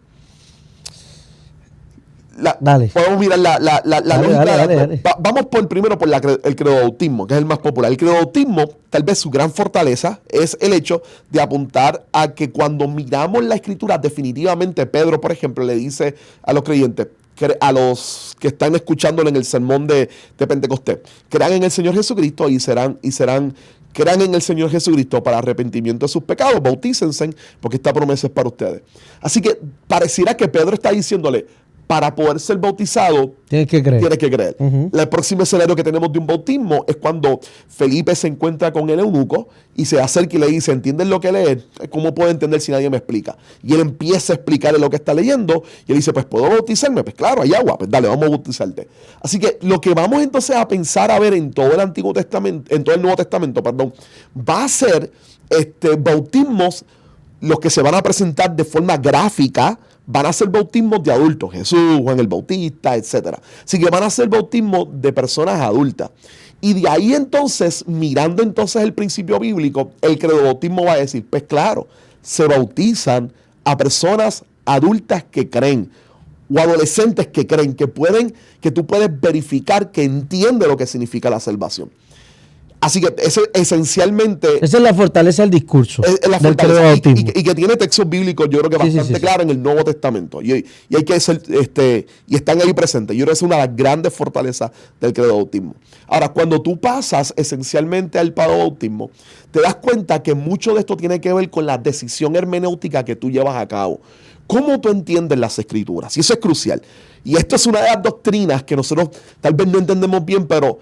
[SPEAKER 1] Dale.
[SPEAKER 2] podemos mirar la
[SPEAKER 1] Dale,
[SPEAKER 2] lógica.
[SPEAKER 1] dale.
[SPEAKER 2] Vamos primero por el credobautismo, que es el más popular. El credobautismo, tal vez su gran fortaleza es el hecho de apuntar a que cuando miramos la Escritura, definitivamente Pedro, por ejemplo, le dice a los creyentes, a los que están escuchándolo en el sermón de Pentecostés, crean en el Señor Jesucristo crean en el Señor Jesucristo para arrepentimiento de sus pecados, bautícense, porque esta promesa es para ustedes. Así que pareciera que Pedro está diciéndole, para poder ser bautizado,
[SPEAKER 1] tienes que creer.
[SPEAKER 2] El próximo escenario que tenemos de un bautismo es cuando Felipe se encuentra con el eunuco y se acerca y le dice, ¿entienden lo que lee? ¿Cómo puedo entender si nadie me explica? Y él empieza a explicarle lo que está leyendo y él dice, pues, ¿puedo bautizarme? Pues claro, hay agua, pues dale, vamos a bautizarte. Así que lo que vamos entonces a pensar a ver en todo el Antiguo Testamento, en todo el Nuevo Testamento, va a ser bautismos, los que se van a presentar de forma gráfica, van a ser bautismos de adultos, Jesús, Juan el Bautista, etc. Así que van a ser bautismos de personas adultas. Y de ahí entonces, mirando entonces el principio bíblico, el credobautismo va a decir, pues claro, se bautizan a personas adultas que creen, o adolescentes que creen, que tú puedes verificar que entiende lo que significa la salvación. Así que esencialmente...
[SPEAKER 1] Esa es la fortaleza del discurso.
[SPEAKER 2] Es la fortaleza y que tiene textos bíblicos, yo creo que bastante claros en el Nuevo Testamento. Y hay que ser, y están ahí presentes. Yo creo que es una de las grandes fortalezas del credobautismo. Ahora, cuando tú pasas esencialmente al padobautismo, te das cuenta que mucho de esto tiene que ver con la decisión hermenéutica que tú llevas a cabo. ¿Cómo tú entiendes las Escrituras? Y eso es crucial. Y esto es una de las doctrinas que nosotros tal vez no entendemos bien, pero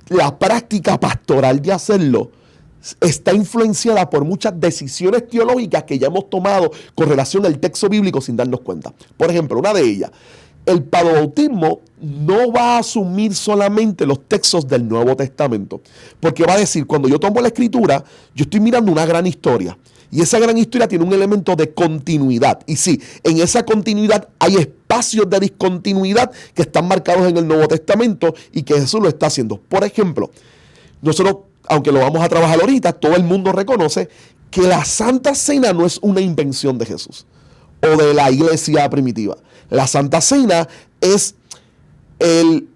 [SPEAKER 2] la práctica pastoral de hacerlo está influenciada por muchas decisiones teológicas que ya hemos tomado con relación al texto bíblico sin darnos cuenta. Por ejemplo, una de ellas, el padobautismo no va a asumir solamente los textos del Nuevo Testamento, porque va a decir, cuando yo tomo la Escritura, yo estoy mirando una gran historia. Y esa gran historia tiene un elemento de continuidad. Y sí, en esa continuidad hay espacios de discontinuidad que están marcados en el Nuevo Testamento y que Jesús lo está haciendo. Por ejemplo, nosotros, aunque lo vamos a trabajar ahorita, todo el mundo reconoce que la Santa Cena no es una invención de Jesús o de la iglesia primitiva. La Santa Cena es el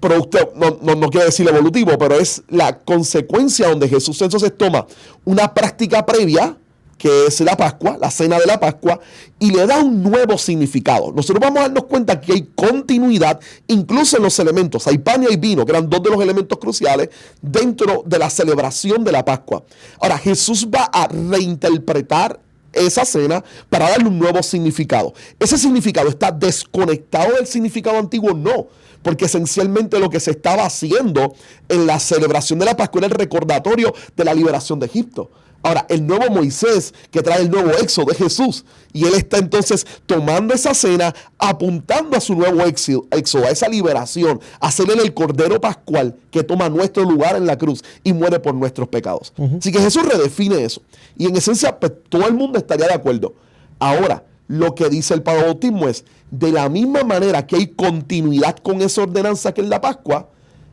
[SPEAKER 2] producto, no quiero decir evolutivo, pero es la consecuencia donde Jesús entonces toma una práctica previa, que es la Pascua, la cena de la Pascua, y le da un nuevo significado. Nosotros vamos a darnos cuenta que hay continuidad, incluso en los elementos. Hay pan y hay vino, que eran dos de los elementos cruciales dentro de la celebración de la Pascua. Ahora, Jesús va a reinterpretar esa cena para darle un nuevo significado. ¿Ese significado está desconectado del significado antiguo? No, porque esencialmente lo que se estaba haciendo en la celebración de la Pascua era el recordatorio de la liberación de Egipto. Ahora, el nuevo Moisés que trae el nuevo éxodo de Jesús, y él está entonces tomando esa cena, apuntando a su nuevo éxodo, a esa liberación, a hacerle el cordero pascual que toma nuestro lugar en la cruz y muere por nuestros pecados. Así que Jesús redefine eso. Y en esencia, pues, todo el mundo estaría de acuerdo. Ahora, lo que dice el padobautismo es, de la misma manera que hay continuidad con esa ordenanza que es la Pascua,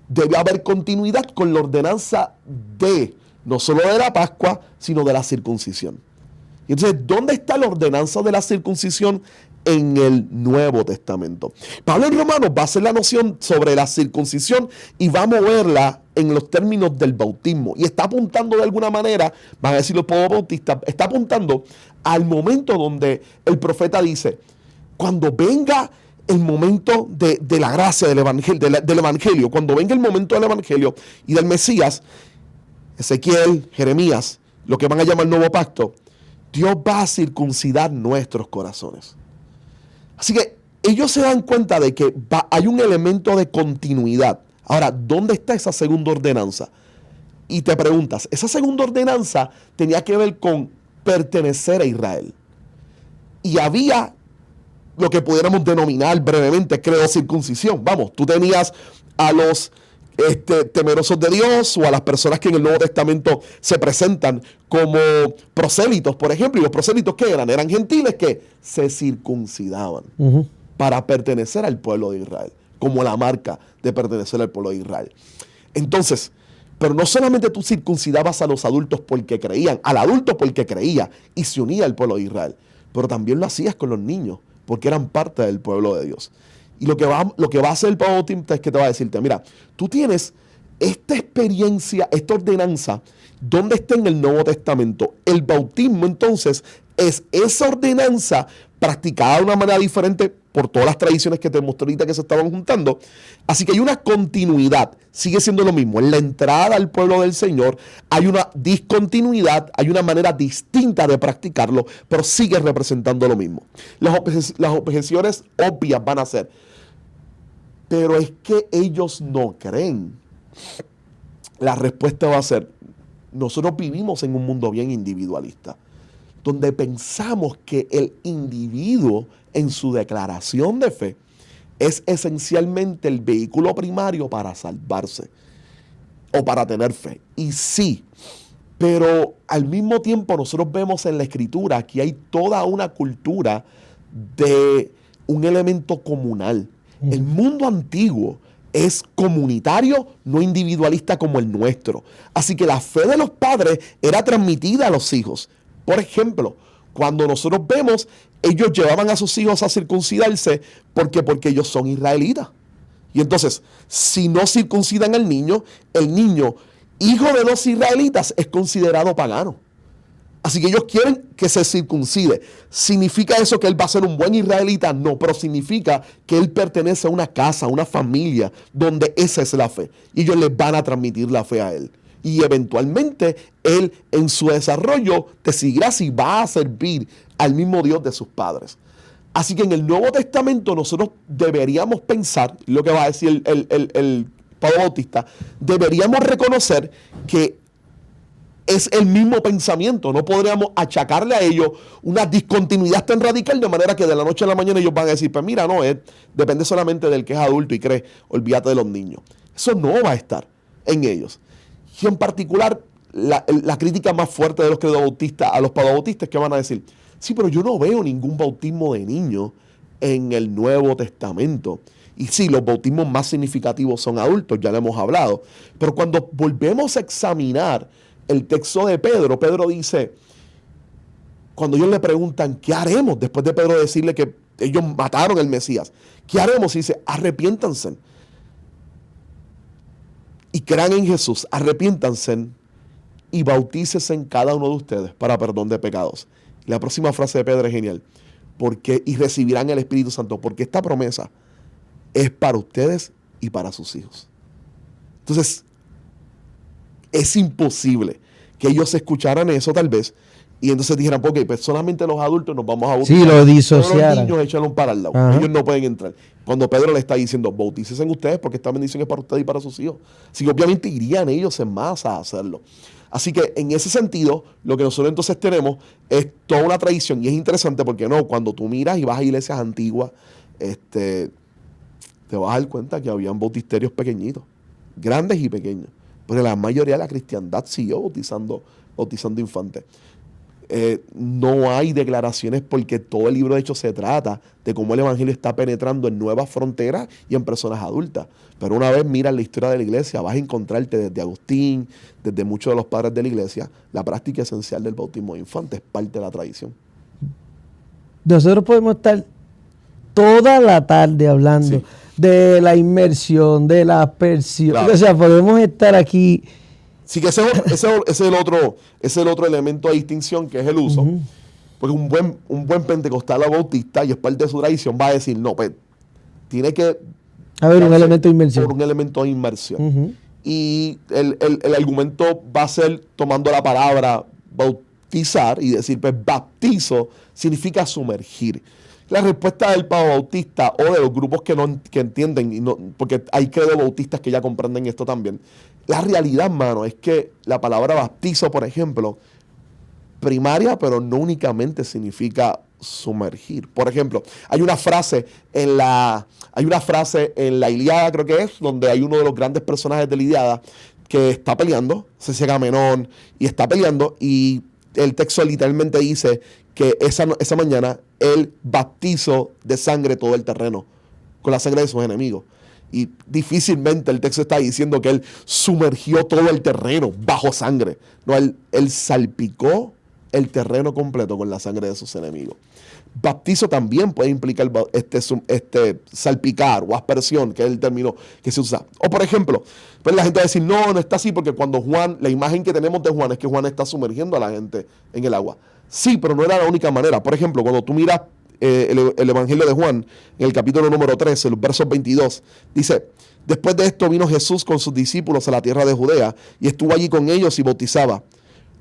[SPEAKER 2] debe haber continuidad con la ordenanza de no solo de la Pascua, sino de la circuncisión. Y entonces, ¿dónde está la ordenanza de la circuncisión? En el Nuevo Testamento. Pablo en Romanos va a hacer la noción sobre la circuncisión y va a moverla en los términos del bautismo. Y está apuntando de alguna manera, van a decir los bautistas, está apuntando al momento donde el profeta dice, cuando venga el momento de la gracia del evangelio, cuando venga el momento del evangelio y del Mesías, Ezequiel, Jeremías, lo que van a llamar nuevo pacto, Dios va a circuncidar nuestros corazones. Así que ellos se dan cuenta de que hay un elemento de continuidad. Ahora, ¿dónde está esa segunda ordenanza? Y te preguntas, esa segunda ordenanza tenía que ver con pertenecer a Israel. Y había lo que pudiéramos denominar brevemente circuncisión. Vamos, tú tenías a los temerosos de Dios o a las personas que en el Nuevo Testamento se presentan como prosélitos, por ejemplo. Y los prosélitos, ¿qué eran? Eran gentiles que se circuncidaban para pertenecer al pueblo de Israel, como la marca de pertenecer al pueblo de Israel. Entonces, pero no solamente tú circuncidabas a los adultos porque creían, al adulto porque creía y se unía al pueblo de Israel, pero también lo hacías con los niños porque eran parte del pueblo de Dios. Y lo que va a hacer el Papa Bautista es que te va a decirte, mira, tú tienes esta experiencia, esta ordenanza, ¿dónde está en el Nuevo Testamento? El bautismo, entonces, es esa ordenanza practicada de una manera diferente por todas las tradiciones que te mostré ahorita que se estaban juntando. Así que hay una continuidad, sigue siendo lo mismo. En la entrada al pueblo del Señor hay una discontinuidad, hay una manera distinta de practicarlo, pero sigue representando lo mismo. Las objeciones obvias van a ser, pero es que ellos no creen. La respuesta va a ser, nosotros vivimos en un mundo bien individualista, donde pensamos que el individuo en su declaración de fe es esencialmente el vehículo primario para salvarse o para tener fe. Y sí, pero al mismo tiempo nosotros vemos en la Escritura que hay toda una cultura de un elemento comunal. El mundo antiguo es comunitario, no individualista como el nuestro. Así que la fe de los padres era transmitida a los hijos. Por ejemplo, cuando nosotros vemos, ellos llevaban a sus hijos a circuncidarse porque ellos son israelitas. Y entonces, si no circuncidan al niño, el niño, hijo de los israelitas, es considerado pagano. Así que ellos quieren que se circuncide. ¿Significa eso que él va a ser un buen israelita? No, pero significa que él pertenece a una casa, a una familia, donde esa es la fe. Y ellos les van a transmitir la fe a él. Y eventualmente él en su desarrollo te seguirá si va a servir al mismo Dios de sus padres. Así que en el Nuevo Testamento nosotros deberíamos pensar, lo que va a decir el Pablo Bautista, deberíamos reconocer que es el mismo pensamiento. No podríamos achacarle a ellos una discontinuidad tan radical de manera que de la noche a la mañana ellos van a decir, pues mira, no, depende solamente del que es adulto y cree, olvídate de los niños. Eso no va a estar en ellos. Y en particular, la crítica más fuerte de los credos bautistas a los padobautistas es que van a decir, sí, pero yo no veo ningún bautismo de niño en el Nuevo Testamento. Y sí, los bautismos más significativos son adultos, ya lo hemos hablado. Pero cuando volvemos a examinar el texto de Pedro, Pedro dice, cuando ellos le preguntan, ¿qué haremos? Después de Pedro decirle que ellos mataron al Mesías, ¿qué haremos? Y dice, arrepiéntanse y crean en Jesús, arrepiéntanse y bautícese en cada uno de ustedes para perdón de pecados. La próxima frase de Pedro es genial, y recibirán el Espíritu Santo, porque esta promesa es para ustedes y para sus hijos. Entonces, es imposible que ellos escucharan eso tal vez y entonces dijeran, ok, pues solamente los adultos nos vamos a bautizar.
[SPEAKER 1] Sí, lo disociaran.
[SPEAKER 2] Los niños échalos para el lado. Ajá. Ellos no pueden entrar. Cuando Pedro le está diciendo, bautícense en ustedes porque esta bendición es para ustedes y para sus hijos. Así que obviamente irían ellos en masa a hacerlo. Así que en ese sentido, lo que nosotros entonces tenemos es toda una tradición. Y es interesante porque no, cuando tú miras y vas a iglesias antiguas, te vas a dar cuenta que habían bautisterios pequeñitos, grandes y pequeños. Porque la mayoría de la cristiandad siguió bautizando infantes. No hay declaraciones porque todo el libro de Hechos se trata de cómo el evangelio está penetrando en nuevas fronteras y en personas adultas. Pero una vez miras la historia de la iglesia, vas a encontrarte desde Agustín, desde muchos de los padres de la iglesia, la práctica esencial del bautismo de infantes, parte de la tradición.
[SPEAKER 1] Nosotros podemos estar toda la tarde hablando de la inmersión, de la aspersión. Claro. O sea, podemos estar aquí.
[SPEAKER 2] Sí, que ese es el otro elemento de distinción, que es el uso. Uh-huh. Porque un buen pentecostal o bautista, y es parte de su tradición, va a decir, no, pues, tiene que
[SPEAKER 1] haber un elemento de inmersión.
[SPEAKER 2] Por un elemento de inmersión. Uh-huh. Y el argumento va a ser tomando la palabra bautizar y decir, pues, baptizo significa sumergir. La respuesta del Papa Bautista o de los grupos que entienden, y no, porque hay credos bautistas que ya comprenden esto también. La realidad, hermano, es que la palabra bautizo, por ejemplo, primaria, pero no únicamente significa sumergir. Por ejemplo, hay una frase en la Ilíada, creo que es, donde hay uno de los grandes personajes de la Ilíada que está peleando, se llama Agamenón, y está peleando, y el texto literalmente dice que esa mañana él bautizó de sangre todo el terreno, con la sangre de sus enemigos. Y difícilmente el texto está diciendo que él sumergió todo el terreno bajo sangre. No, él salpicó el terreno completo con la sangre de sus enemigos. Bautizo también puede implicar salpicar o aspersión, que es el término que se usa. O por ejemplo, pues la gente va a decir, no, no está así, porque cuando Juan, la imagen que tenemos de Juan es que Juan está sumergiendo a la gente en el agua. Sí, pero no era la única manera. Por ejemplo, cuando tú miras el Evangelio de Juan, en el capítulo número 13, los versos 22, dice, después de esto vino Jesús con sus discípulos a la tierra de Judea y estuvo allí con ellos y bautizaba.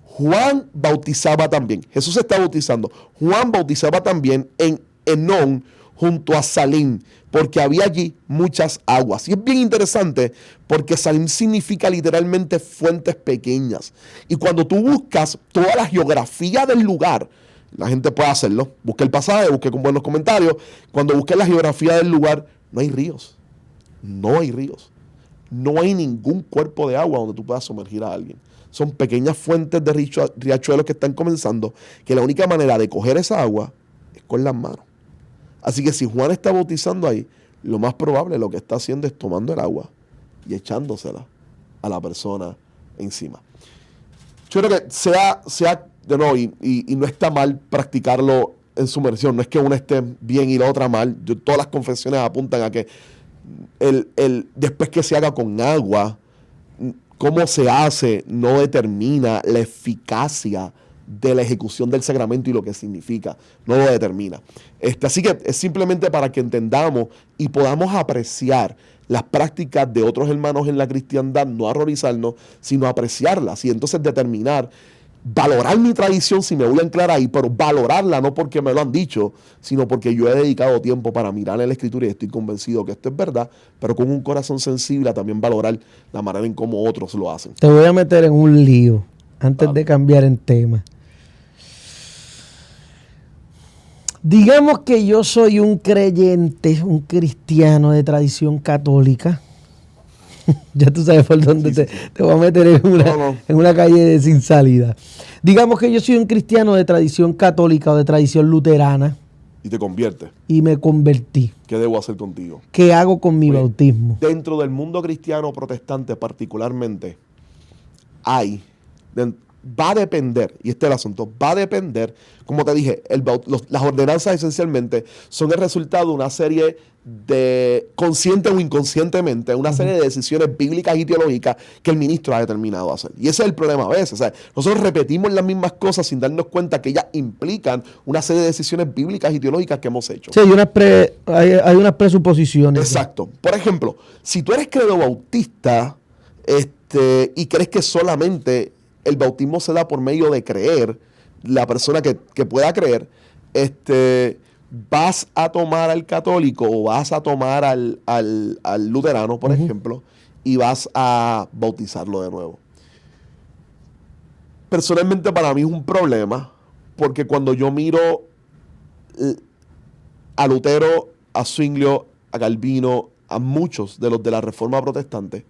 [SPEAKER 2] Juan bautizaba también. Jesús está bautizando. Juan bautizaba también en Enón junto a Salim, porque había allí muchas aguas. Y es bien interesante porque Salim significa literalmente fuentes pequeñas. Y cuando tú buscas toda la geografía del lugar, la gente puede hacerlo. Busque el pasaje, busque con buenos comentarios. Cuando busques la geografía del lugar, no hay ríos. No hay ríos. No hay ningún cuerpo de agua donde tú puedas sumergir a alguien. Son pequeñas fuentes de riachuelos que están comenzando, que la única manera de coger esa agua es con las manos. Así que si Juan está bautizando ahí, lo más probable lo que está haciendo es tomando el agua y echándosela a la persona encima. Yo creo que sea de nuevo, y no está mal practicarlo en sumersión. No es que una esté bien y la otra mal. Todas las confesiones apuntan a que después que se haga con agua, cómo se hace no determina la eficacia de la ejecución del sacramento y lo que significa. No lo determina. Así que es simplemente para que entendamos y podamos apreciar las prácticas de otros hermanos en la cristiandad, no horrorizarnos, sino apreciarlas y entonces determinar, valorar mi tradición si me voy a anclar ahí, pero valorarla no porque me lo han dicho, sino porque yo he dedicado tiempo para mirar en la Escritura y estoy convencido que esto es verdad, pero con un corazón sensible a también valorar la manera en cómo otros lo hacen.
[SPEAKER 1] Te voy a meter en un lío antes de cambiar el tema. Digamos que yo soy un creyente, un cristiano de tradición católica. Ya tú sabes por dónde te voy a meter en una calle sin salida. Digamos que yo soy un cristiano de tradición católica o de tradición luterana.
[SPEAKER 2] Y te conviertes.
[SPEAKER 1] Y me convertí.
[SPEAKER 2] ¿Qué debo hacer contigo?
[SPEAKER 1] ¿Qué hago con mi bautismo?
[SPEAKER 2] Dentro del mundo cristiano protestante particularmente, va a depender, y este es el asunto, va a depender, como te dije, las ordenanzas esencialmente son el resultado de una serie de, consciente o inconscientemente, una serie de decisiones bíblicas y teológicas que el ministro ha determinado hacer. Y ese es el problema a veces. O sea, nosotros repetimos las mismas cosas sin darnos cuenta que ellas implican una serie de decisiones bíblicas y teológicas que hemos hecho.
[SPEAKER 1] Sí, hay unas presuposiciones.
[SPEAKER 2] Exacto. Por ejemplo, si tú eres credo bautista y crees que solamente el bautismo se da por medio de creer, la persona que pueda creer, vas a tomar al católico o vas a tomar al luterano, por ejemplo, y vas a bautizarlo de nuevo. Personalmente para mí es un problema, porque cuando yo miro a Lutero, a Zwinglio, a Calvino, a muchos de los de la Reforma Protestante,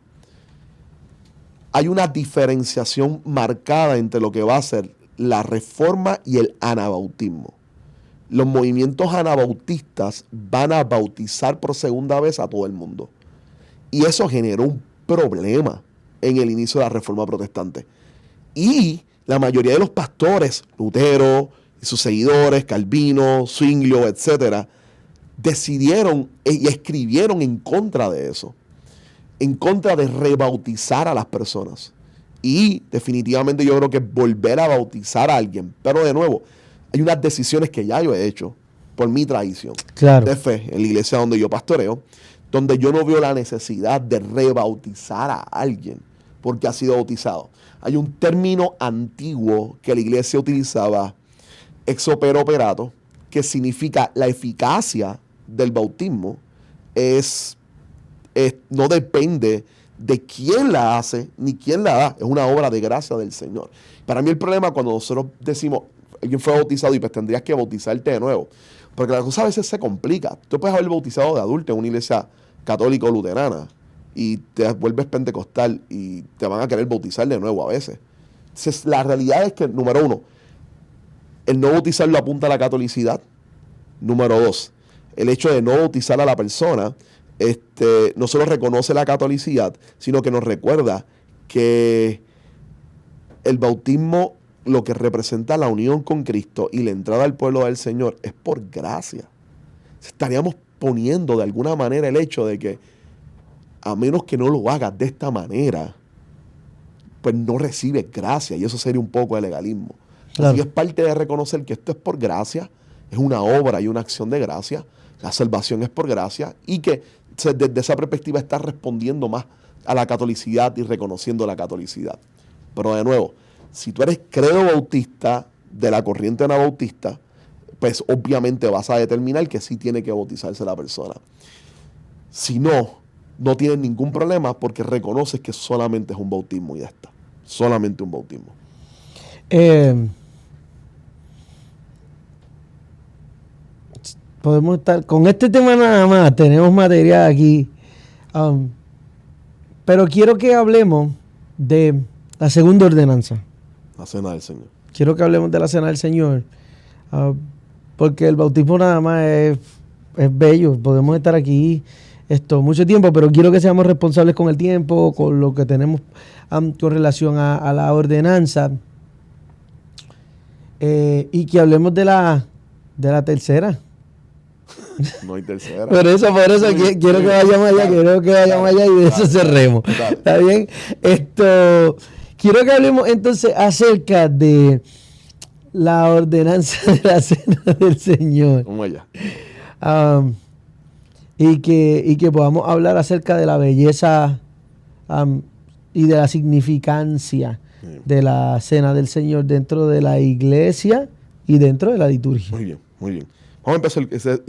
[SPEAKER 2] hay una diferenciación marcada entre lo que va a ser la Reforma y el anabautismo. Los movimientos anabautistas van a bautizar por segunda vez a todo el mundo. Y eso generó un problema en el inicio de la Reforma Protestante. Y la mayoría de los pastores, Lutero y sus seguidores, Calvino, Zwinglio, etcétera, decidieron y escribieron en contra de eso, en contra de rebautizar a las personas. Y definitivamente yo creo que volver a bautizar a alguien, pero de nuevo, hay unas decisiones que ya yo he hecho por mi tradición de fe en la iglesia donde yo pastoreo, donde yo no veo la necesidad de rebautizar a alguien porque ha sido bautizado. Hay un término antiguo que la iglesia utilizaba, ex opere operato, que significa la eficacia del bautismo no depende de quién la hace ni quién la da. Es una obra de gracia del Señor. Para mí el problema cuando nosotros decimos, alguien fue bautizado y pues tendrías que bautizarte de nuevo. Porque la cosa a veces se complica. Tú puedes haber bautizado de adulto en una iglesia católica o luterana y te vuelves pentecostal y te van a querer bautizar de nuevo a veces. Entonces, la realidad es que, número uno, el no bautizarlo apunta a la catolicidad. Número dos, el hecho de no bautizar a la persona no solo reconoce la catolicidad, sino que nos recuerda que el bautismo lo que representa la unión con Cristo y la entrada al pueblo del Señor es por gracia. Estaríamos poniendo de alguna manera el hecho de que a menos que no lo hagas de esta manera, pues no recibes gracia, y eso sería un poco de legalismo.
[SPEAKER 1] Claro.
[SPEAKER 2] Así es parte de reconocer que esto es por gracia, es una obra y una acción de gracia, la salvación es por gracia, y que desde esa perspectiva estás respondiendo más a la catolicidad y reconociendo la catolicidad. Pero de nuevo, si tú eres credo bautista de la corriente anabautista, pues obviamente vas a determinar que sí tiene que bautizarse la persona. Si no, no tienes ningún problema porque reconoces que solamente es un bautismo y ya está. Solamente un bautismo.
[SPEAKER 1] Podemos estar con este tema nada más, tenemos material aquí. Pero quiero que hablemos de la segunda ordenanza.
[SPEAKER 2] La cena del Señor.
[SPEAKER 1] Quiero que hablemos de la cena del Señor. Porque el bautismo nada más es bello. Podemos estar aquí mucho tiempo, pero quiero que seamos responsables con el tiempo, con lo que tenemos con relación a la ordenanza. Y que hablemos de la tercera.
[SPEAKER 2] No hay tercera.
[SPEAKER 1] Por eso quiero que vayamos allá, y de eso cerremos.
[SPEAKER 2] Dale.
[SPEAKER 1] ¿Está bien? Quiero que hablemos entonces acerca de la ordenanza de la cena del Señor.
[SPEAKER 2] Vamos allá.
[SPEAKER 1] Y que podamos hablar acerca de la belleza y de la significancia de la cena del Señor dentro de la iglesia y dentro de la liturgia.
[SPEAKER 2] Muy bien, muy bien. Vamos a empezar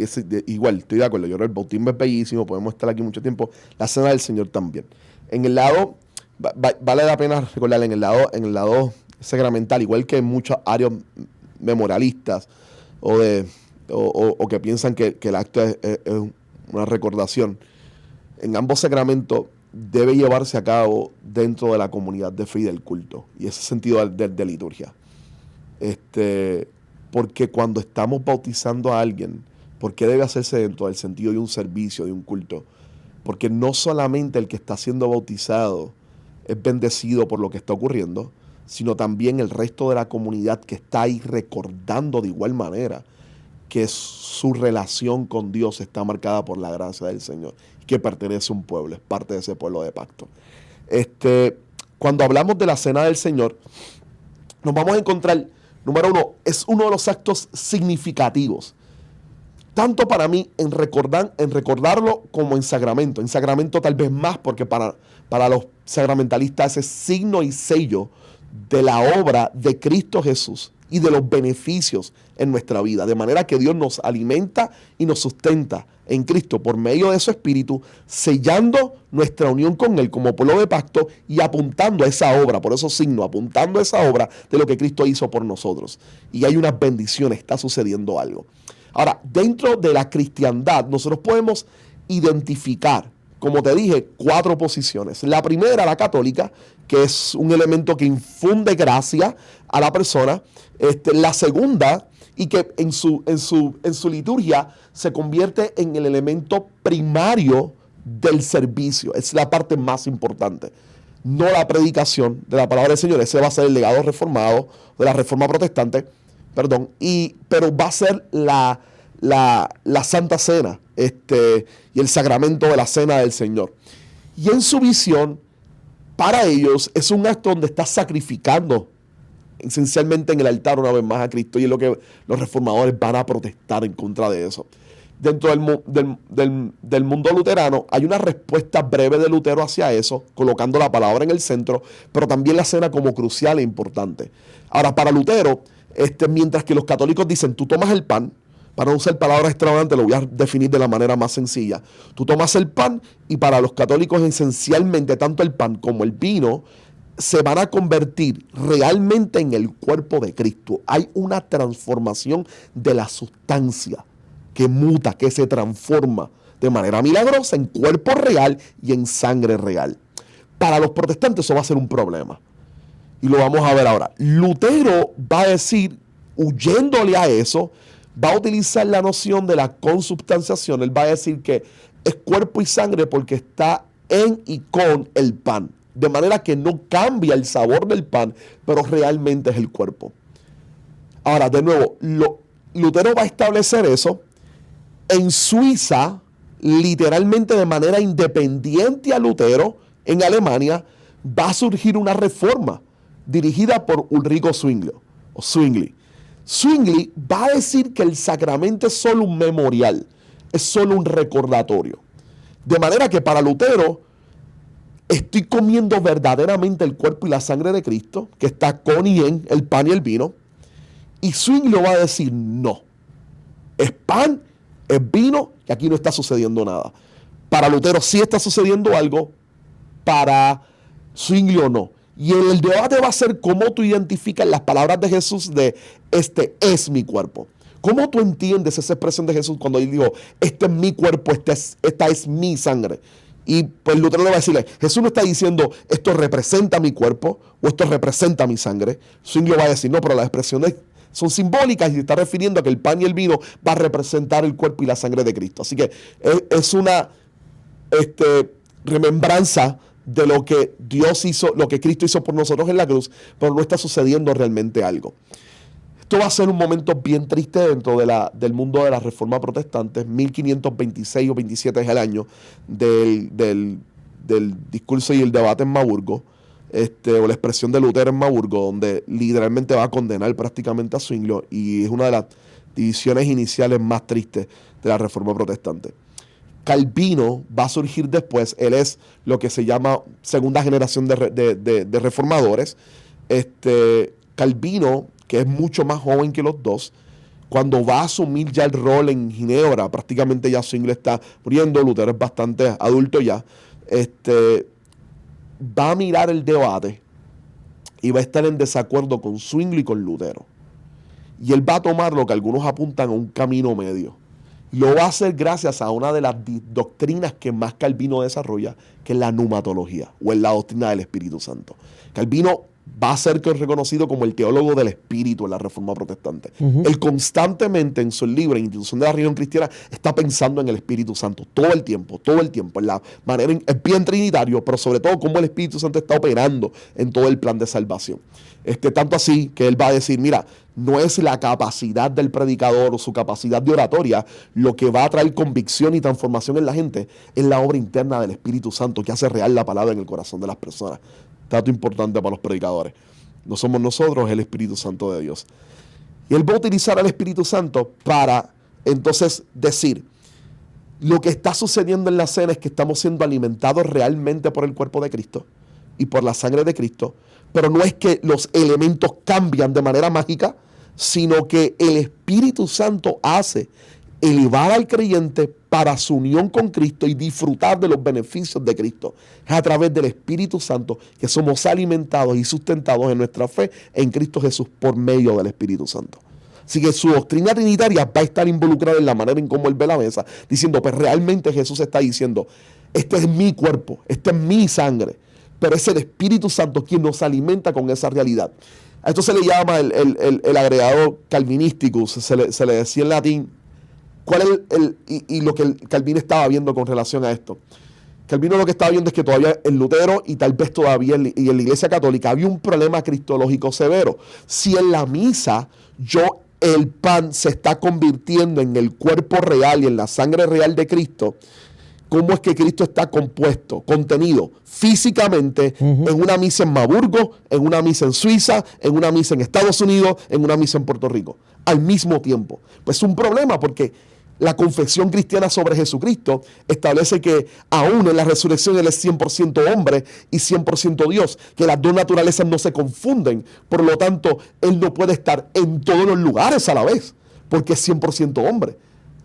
[SPEAKER 2] igual, estoy de acuerdo. Yo creo que el bautismo es bellísimo, podemos estar aquí mucho tiempo. La cena del Señor también. En el lado, vale la pena recordar, en el lado sacramental, igual que en muchos áreas memorialistas o que piensan que el acto es una recordación, en ambos sacramentos debe llevarse a cabo dentro de la comunidad de fe y del culto, y ese sentido de liturgia. Porque cuando estamos bautizando a alguien, ¿por qué debe hacerse dentro del sentido de un servicio, de un culto? Porque no solamente el que está siendo bautizado es bendecido por lo que está ocurriendo, sino también el resto de la comunidad que está ahí recordando de igual manera que su relación con Dios está marcada por la gracia del Señor, que pertenece a un pueblo, es parte de ese pueblo de pacto. Cuando hablamos de la cena del Señor, nos vamos a encontrar, número uno, es uno de los actos significativos, tanto para mí en recordarlo como en sacramento. En sacramento tal vez más, porque para los sacramentalistas ese signo y sello de la obra de Cristo Jesús y de los beneficios en nuestra vida, de manera que Dios nos alimenta y nos sustenta en Cristo por medio de su Espíritu, sellando nuestra unión con Él como pueblo de pacto y apuntando a esa obra, por esos signos, apuntando a esa obra de lo que Cristo hizo por nosotros. Y hay unas bendiciones, está sucediendo algo. Ahora, dentro de la cristiandad, nosotros podemos identificar, como te dije, 4 posiciones. La primera, la católica, que es un elemento que infunde gracia a la persona. La segunda, y que en su liturgia se convierte en el elemento primario del servicio. Es la parte más importante. No la predicación de la palabra del Señor. Ese va a ser el legado reformado, de la reforma protestante, pero va a ser la Santa Cena y el sacramento de la Cena del Señor. Y en su visión, para ellos es un acto donde está sacrificando esencialmente en el altar una vez más a Cristo, y es lo que los reformadores van a protestar en contra de eso. Dentro del mundo luterano hay una respuesta breve de Lutero hacia eso, colocando la palabra en el centro, pero también la cena como crucial e importante. Ahora, para Lutero, mientras que los católicos dicen, tú tomas el pan, para no usar palabras extravagantes, lo voy a definir de la manera más sencilla. Tú tomas el pan, y para los católicos esencialmente tanto el pan como el vino se van a convertir realmente en el cuerpo de Cristo. Hay una transformación de la sustancia que muta, que se transforma de manera milagrosa en cuerpo real y en sangre real. Para los protestantes eso va a ser un problema. Y lo vamos a ver ahora. Lutero va a decir, huyéndole a eso, va a utilizar la noción de la consubstanciación. Él va a decir que es cuerpo y sangre porque está en y con el pan. de manera que no cambia el sabor del pan, pero realmente es el cuerpo. Ahora, de nuevo, Lutero va a establecer eso. En Suiza, literalmente de manera independiente a Lutero, en Alemania, va a surgir una reforma dirigida por Ulrico Zwingli. Zwingli va a decir que el sacramento es solo un memorial, es solo un recordatorio. De manera que para Lutero, estoy comiendo verdaderamente el cuerpo y la sangre de Cristo, que está con y en el pan y el vino. Y Zwingli va a decir, no, es pan, es vino, y aquí no está sucediendo nada. Para Lutero sí está sucediendo algo, para Zwingli o no. Y el debate va a ser cómo tú identificas las palabras de Jesús de este es mi cuerpo. ¿Cómo tú entiendes esa expresión de Jesús cuando él dijo, este es mi cuerpo, esta es mi sangre? Y pues Lutero le va a decirle, Jesús no está diciendo, esto representa mi cuerpo o esto representa mi sangre. Zwingli va a decir, no, pero las expresiones son simbólicas y se está refiriendo a que el pan y el vino va a representar el cuerpo y la sangre de Cristo. Así que es una remembranza de lo que Dios hizo, lo que Cristo hizo por nosotros en la cruz, pero no está sucediendo realmente algo. Esto va a ser un momento bien triste dentro del mundo de la Reforma Protestante. 1526 o 27 es el año del discurso y el debate en Marburgo, o la expresión de Lutero en Marburgo, donde literalmente va a condenar prácticamente a Zwingli, y es una de las divisiones iniciales más tristes de la Reforma Protestante. Calvino va a surgir después. Él es lo que se llama segunda generación de reformadores. Calvino, que es mucho más joven que los dos, cuando va a asumir ya el rol en Ginebra, prácticamente ya Zwingli está muriendo, Lutero es bastante adulto ya, va a mirar el debate y va a estar en desacuerdo con Zwingli y con Lutero. Y él va a tomar lo que algunos apuntan a un camino medio. Lo va a hacer gracias a una de las doctrinas que más Calvino desarrolla, que es la pneumatología, o es la doctrina del Espíritu Santo. Calvino va a ser reconocido como el teólogo del Espíritu en la Reforma Protestante. Él constantemente en su libro, en Institución de la Religión Cristiana, está pensando en el Espíritu Santo todo el tiempo, en la manera, es bien trinitario, pero sobre todo cómo el Espíritu Santo está operando en todo el plan de salvación. Tanto así que él va a decir, mira, no es la capacidad del predicador o su capacidad de oratoria lo que va a traer convicción y transformación en la gente, es la obra interna del Espíritu Santo que hace real la palabra en el corazón de las personas. Dato importante para los predicadores. No somos nosotros, es el Espíritu Santo de Dios. Y él va a utilizar al Espíritu Santo para entonces decir, lo que está sucediendo en la cena es que estamos siendo alimentados realmente por el cuerpo de Cristo y por la sangre de Cristo, pero no es que los elementos cambian de manera mágica, sino que el Espíritu Santo hace elevar al creyente para su unión con Cristo y disfrutar de los beneficios de Cristo. Es a través del Espíritu Santo que somos alimentados y sustentados en nuestra fe en Cristo Jesús por medio del Espíritu Santo. Así que su doctrina trinitaria va a estar involucrada en la manera en cómo él ve la mesa, diciendo, pues realmente Jesús está diciendo, este es mi cuerpo, esta es mi sangre, pero es el Espíritu Santo quien nos alimenta con esa realidad. A esto se le llama el agregado calvinísticus, se le decía en latín. ¿Cuál es lo que Calvino estaba viendo con relación a esto? Calvino lo que estaba viendo es que todavía en Lutero y tal vez todavía en la Iglesia Católica había un problema cristológico severo. Si en la misa el pan se está convirtiendo en el cuerpo real y en la sangre real de Cristo, ¿cómo es que Cristo está contenido físicamente en una misa en Marburgo, en una misa en Suiza, en una misa en Estados Unidos, en una misa en Puerto Rico, al mismo tiempo? Pues es un problema porque la confesión cristiana sobre Jesucristo establece que aún en la resurrección Él es 100% hombre y 100% Dios, que las dos naturalezas no se confunden. Por lo tanto, Él no puede estar en todos los lugares a la vez, porque es 100% hombre.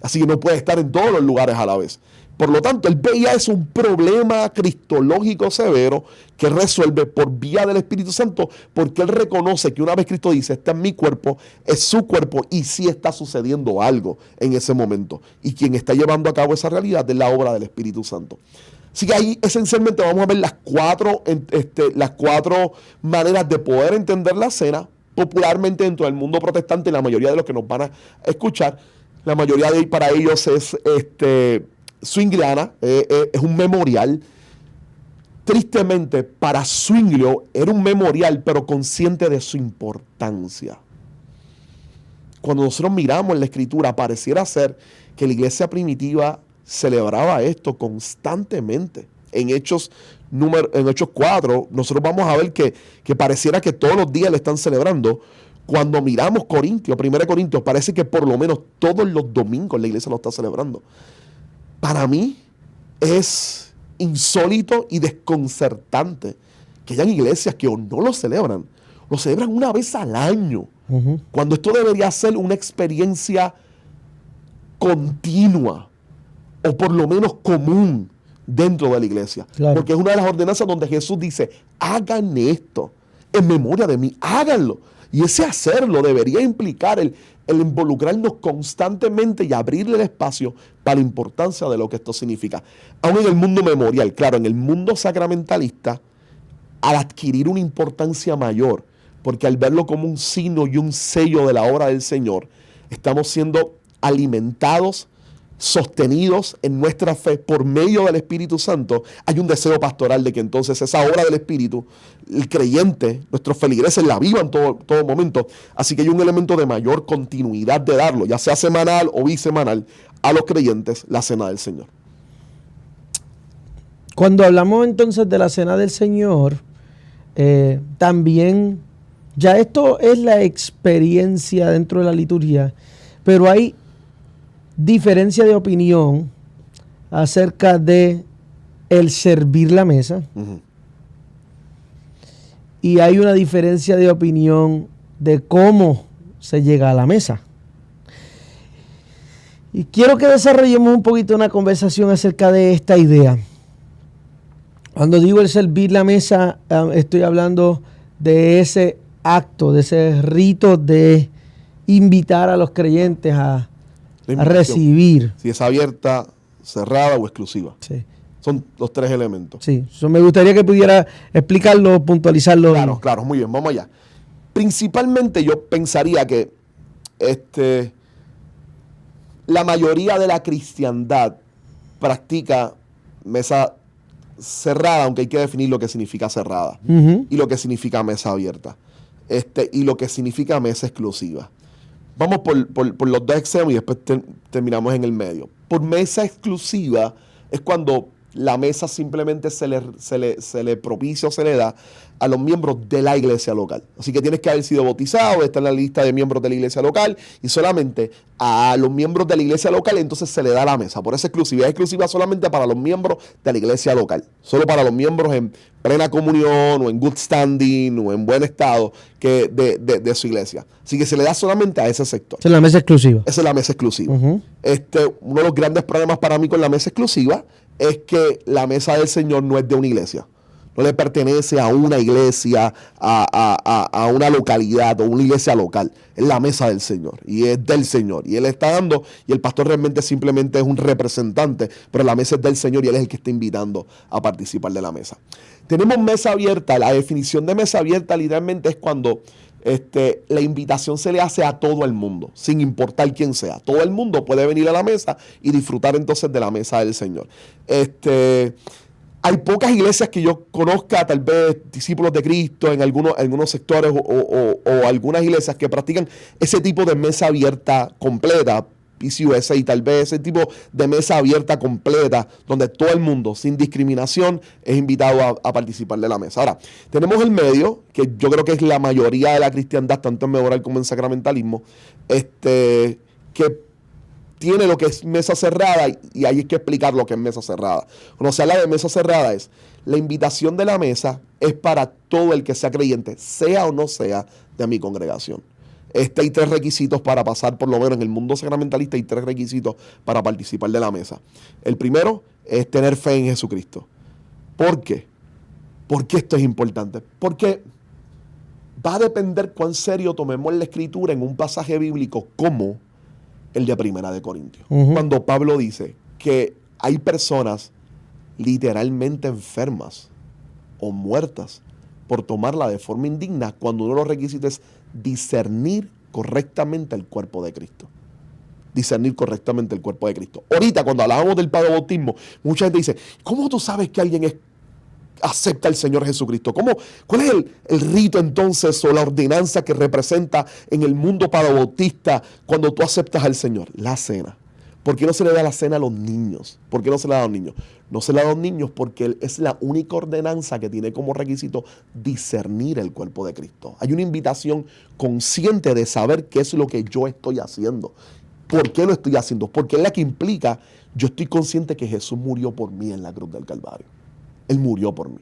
[SPEAKER 2] Así que no puede estar en todos los lugares a la vez. Por lo tanto, él veía es un problema cristológico severo que resuelve por vía del Espíritu Santo, porque él reconoce que una vez Cristo dice, este es mi cuerpo, es su cuerpo, y sí está sucediendo algo en ese momento. Y quien está llevando a cabo esa realidad es la obra del Espíritu Santo. Así que ahí esencialmente vamos a ver las cuatro maneras de poder entender la cena, popularmente dentro del mundo protestante, la mayoría de los que nos van a escuchar, la mayoría de para ellos es swingliana, es un memorial. tristemente, para Zwinglio era un memorial, pero consciente de su importancia. Cuando nosotros miramos en la Escritura, pareciera ser que la iglesia primitiva celebraba esto constantemente. En Hechos 4, nosotros vamos a ver que pareciera que todos los días le están celebrando. Cuando miramos Corintios, 1 Corintios, parece que por lo menos todos los domingos la iglesia lo está celebrando. Para mí es insólito y desconcertante que hayan iglesias que o no lo celebran una vez al año, cuando esto debería ser una experiencia continua o por lo menos común dentro de la iglesia. Claro. Porque es una de las ordenanzas donde Jesús dice, hagan esto en memoria de mí, háganlo. Y ese hacerlo debería implicar el involucrarnos constantemente y abrirle el espacio para la importancia de lo que esto significa. Aún en el mundo memorial, claro, en el mundo sacramentalista, al adquirir una importancia mayor, porque al verlo como un signo y un sello de la obra del Señor, estamos siendo alimentados, sostenidos en nuestra fe por medio del Espíritu Santo. Hay un deseo pastoral de que entonces esa obra del Espíritu, el creyente, nuestros feligreses la vivan todo momento. Así que hay un elemento de mayor continuidad de darlo, ya sea semanal o bisemanal, a los creyentes, la cena del Señor.
[SPEAKER 1] Cuando hablamos entonces de la cena del Señor, también, ya esto es la experiencia dentro de la liturgia, pero hay diferencia de opinión acerca de el servir la mesa. Y hay una diferencia de opinión de cómo se llega a la mesa. Y quiero que desarrollemos un poquito una conversación acerca de esta idea. Cuando digo el servir la mesa, estoy hablando de ese acto, de ese rito de invitar a los creyentes a recibir.
[SPEAKER 2] Si es abierta, cerrada o exclusiva.
[SPEAKER 1] Sí.
[SPEAKER 2] Son los tres elementos.
[SPEAKER 1] Sí, me gustaría que pudiera explicarlo, puntualizarlo.
[SPEAKER 2] Claro, muy bien, vamos allá. Principalmente yo pensaría que la mayoría de la cristiandad practica mesa cerrada, aunque hay que definir lo que significa cerrada, y lo que significa mesa abierta, y lo que significa mesa exclusiva. Vamos por los dos extremos y después terminamos en el medio. Por mesa exclusiva es cuando la mesa simplemente se le propicia o se le da a los miembros de la iglesia local. Así que tienes que haber sido bautizado, estar en la lista de miembros de la iglesia local, y solamente a los miembros de la iglesia local entonces se le da la mesa. Por esa exclusividad, exclusiva solamente para los miembros de la iglesia local. Solo para los miembros en plena comunión o en good standing o en buen estado de su iglesia. Así que se le da solamente a ese sector.
[SPEAKER 1] Esa es la mesa exclusiva.
[SPEAKER 2] Esa es la mesa exclusiva. Uno de los grandes problemas para mí con la mesa exclusiva es que la mesa del Señor no es de una iglesia. No le pertenece a una iglesia, a una localidad o una iglesia local. Es la mesa del Señor y es del Señor. Y Él está dando, y el pastor realmente simplemente es un representante, pero la mesa es del Señor y Él es el que está invitando a participar de la mesa. Tenemos mesa abierta. La definición de mesa abierta literalmente es cuando la invitación se le hace a todo el mundo, sin importar quién sea. Todo el mundo puede venir a la mesa y disfrutar entonces de la mesa del Señor. Hay pocas iglesias que yo conozca, tal vez discípulos de Cristo en algunos sectores o algunas iglesias que practican ese tipo de mesa abierta completa, PCUSA, y tal vez ese tipo de mesa abierta completa donde todo el mundo, sin discriminación, es invitado a participar de la mesa. Ahora, tenemos el medio, que yo creo que es la mayoría de la cristiandad, tanto en memorial como en sacramentalismo, que tiene lo que es mesa cerrada, y ahí hay que explicar lo que es mesa cerrada. Cuando se habla de mesa cerrada es la invitación de la mesa es para todo el que sea creyente, sea o no sea de mi congregación. Hay tres requisitos para pasar, por lo menos en el mundo sacramentalista, hay tres requisitos para participar de la mesa. El primero es tener fe en Jesucristo. ¿Por qué? ¿Por qué esto es importante? Porque va a depender cuán serio tomemos la escritura en un pasaje bíblico como el de 1 Corintios. Cuando Pablo dice que hay personas literalmente enfermas o muertas por tomarla de forma indigna, cuando uno de los requisitos es discernir correctamente el cuerpo de Cristo. Discernir correctamente el cuerpo de Cristo. Ahorita, cuando hablábamos del bautismo, mucha gente dice, ¿cómo tú sabes que alguien es acepta al Señor Jesucristo? ¿Cuál es el rito entonces o la ordenanza que representa en el mundo parabautista cuando tú aceptas al Señor? La cena. ¿Por qué no se le da la cena a los niños? ¿Por qué no se le da a los niños? No se le da a los niños porque es la única ordenanza que tiene como requisito discernir el cuerpo de Cristo. Hay una invitación consciente de saber qué es lo que yo estoy haciendo. ¿Por qué lo estoy haciendo? Porque es la que implica, yo estoy consciente que Jesús murió por mí en la cruz del Calvario. Él murió por mí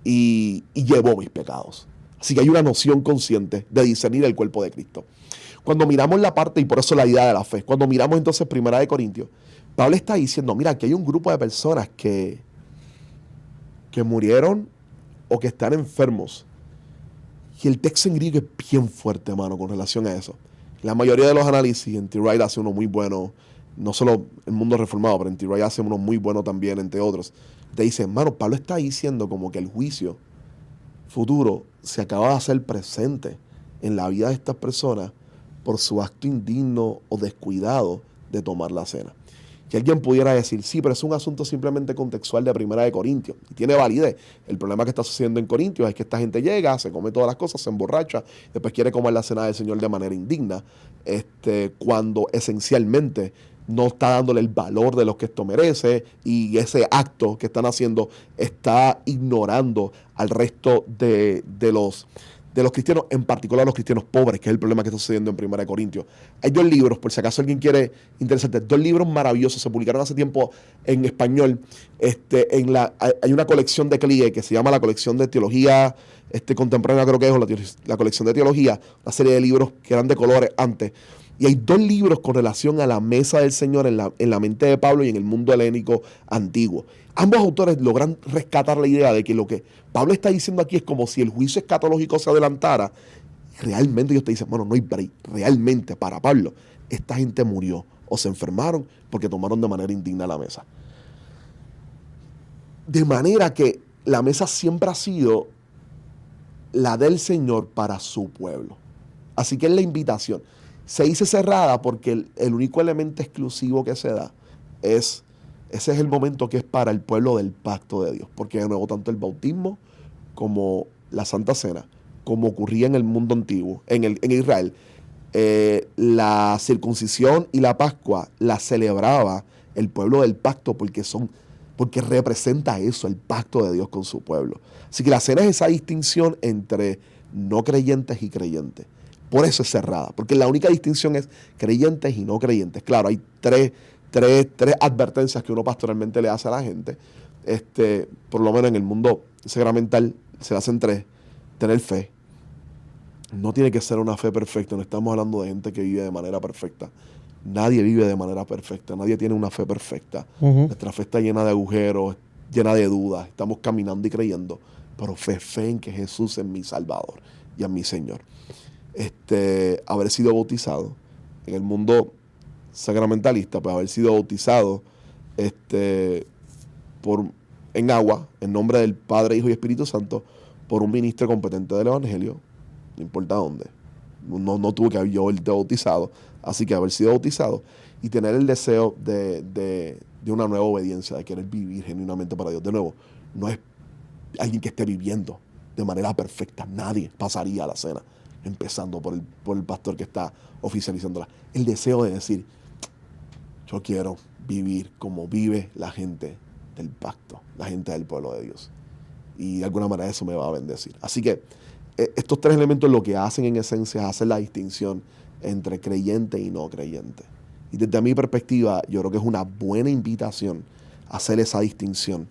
[SPEAKER 2] y llevó mis pecados. Así que hay una noción consciente de discernir el cuerpo de Cristo. Cuando miramos la parte, y por eso la idea de la fe, cuando miramos entonces 1 Corintios, Pablo está diciendo, mira, aquí hay un grupo de personas que murieron o que están enfermos. Y el texto en griego es bien fuerte, hermano, con relación a eso. La mayoría de los análisis, N.T. Wright hace uno muy bueno, no solo el mundo reformado, pero N.T. Wright hace uno muy bueno también, entre otros. Te dice, hermano, Pablo está diciendo como que el juicio futuro se acaba de hacer presente en la vida de estas personas por su acto indigno o descuidado de tomar la cena. Que alguien pudiera decir, sí, pero es un asunto simplemente contextual de 1 Corintios. Y tiene validez. El problema que está sucediendo en Corintios es que esta gente llega, se come todas las cosas, se emborracha, después quiere comer la cena del Señor de manera indigna, cuando esencialmente no está dándole el valor de lo que esto merece, y ese acto que están haciendo está ignorando al resto de los cristianos, en particular los cristianos pobres, que es el problema que está sucediendo en 1 Corintios. Hay 2 libros, por si acaso alguien quiere interesarte, 2 libros maravillosos, se publicaron hace tiempo en español. Hay una colección de Clie que se llama la colección de teología contemporánea, creo que es, la colección de teología, una serie de libros que eran de colores antes. Y hay 2 libros con relación a la mesa del Señor en la mente de Pablo y en el mundo helénico antiguo. Ambos autores logran rescatar la idea de que lo que Pablo está diciendo aquí es como si el juicio escatológico se adelantara. Realmente ellos te dicen, bueno, no hay break. Realmente para Pablo, esta gente murió o se enfermaron porque tomaron de manera indigna la mesa. De manera que la mesa siempre ha sido la del Señor para su pueblo. Así que es la invitación. Se dice cerrada porque el único elemento exclusivo que se da ese es el momento que es para el pueblo del pacto de Dios. Porque de nuevo, tanto el bautismo como la Santa Cena, como ocurría en el mundo antiguo, en Israel, la circuncisión y la Pascua la celebraba el pueblo del pacto porque representa eso, el pacto de Dios con su pueblo. Así que la cena es esa distinción entre no creyentes y creyentes. Por eso es cerrada, porque la única distinción es creyentes y no creyentes. Claro, hay tres advertencias que uno pastoralmente le hace a la gente. Por lo menos en el mundo sacramental se le hacen 3. Tener fe. No tiene que ser una fe perfecta. No estamos hablando de gente que vive de manera perfecta. Nadie vive de manera perfecta. Nadie tiene una fe perfecta. Nuestra fe está llena de agujeros, llena de dudas. Estamos caminando y creyendo. Pero fe en que Jesús es mi Salvador y es mi Señor. Haber sido bautizado en el mundo sacramentalista, pues haber sido bautizado en agua, en nombre del Padre, Hijo y Espíritu Santo, por un ministro competente del Evangelio, no importa dónde. No tuve que haber yo el bautizado, así que haber sido bautizado y tener el deseo de una nueva obediencia, de querer vivir genuinamente para Dios. De nuevo, no es alguien que esté viviendo de manera perfecta. Nadie pasaría a la cena, empezando por el pastor que está oficializándola. El deseo de decir, yo quiero vivir como vive la gente del pacto, la gente del pueblo de Dios. Y de alguna manera eso me va a bendecir. Así que estos 3 elementos lo que hacen en esencia es hacer la distinción entre creyente y no creyente. Y desde mi perspectiva, yo creo que es una buena invitación a hacer esa distinción.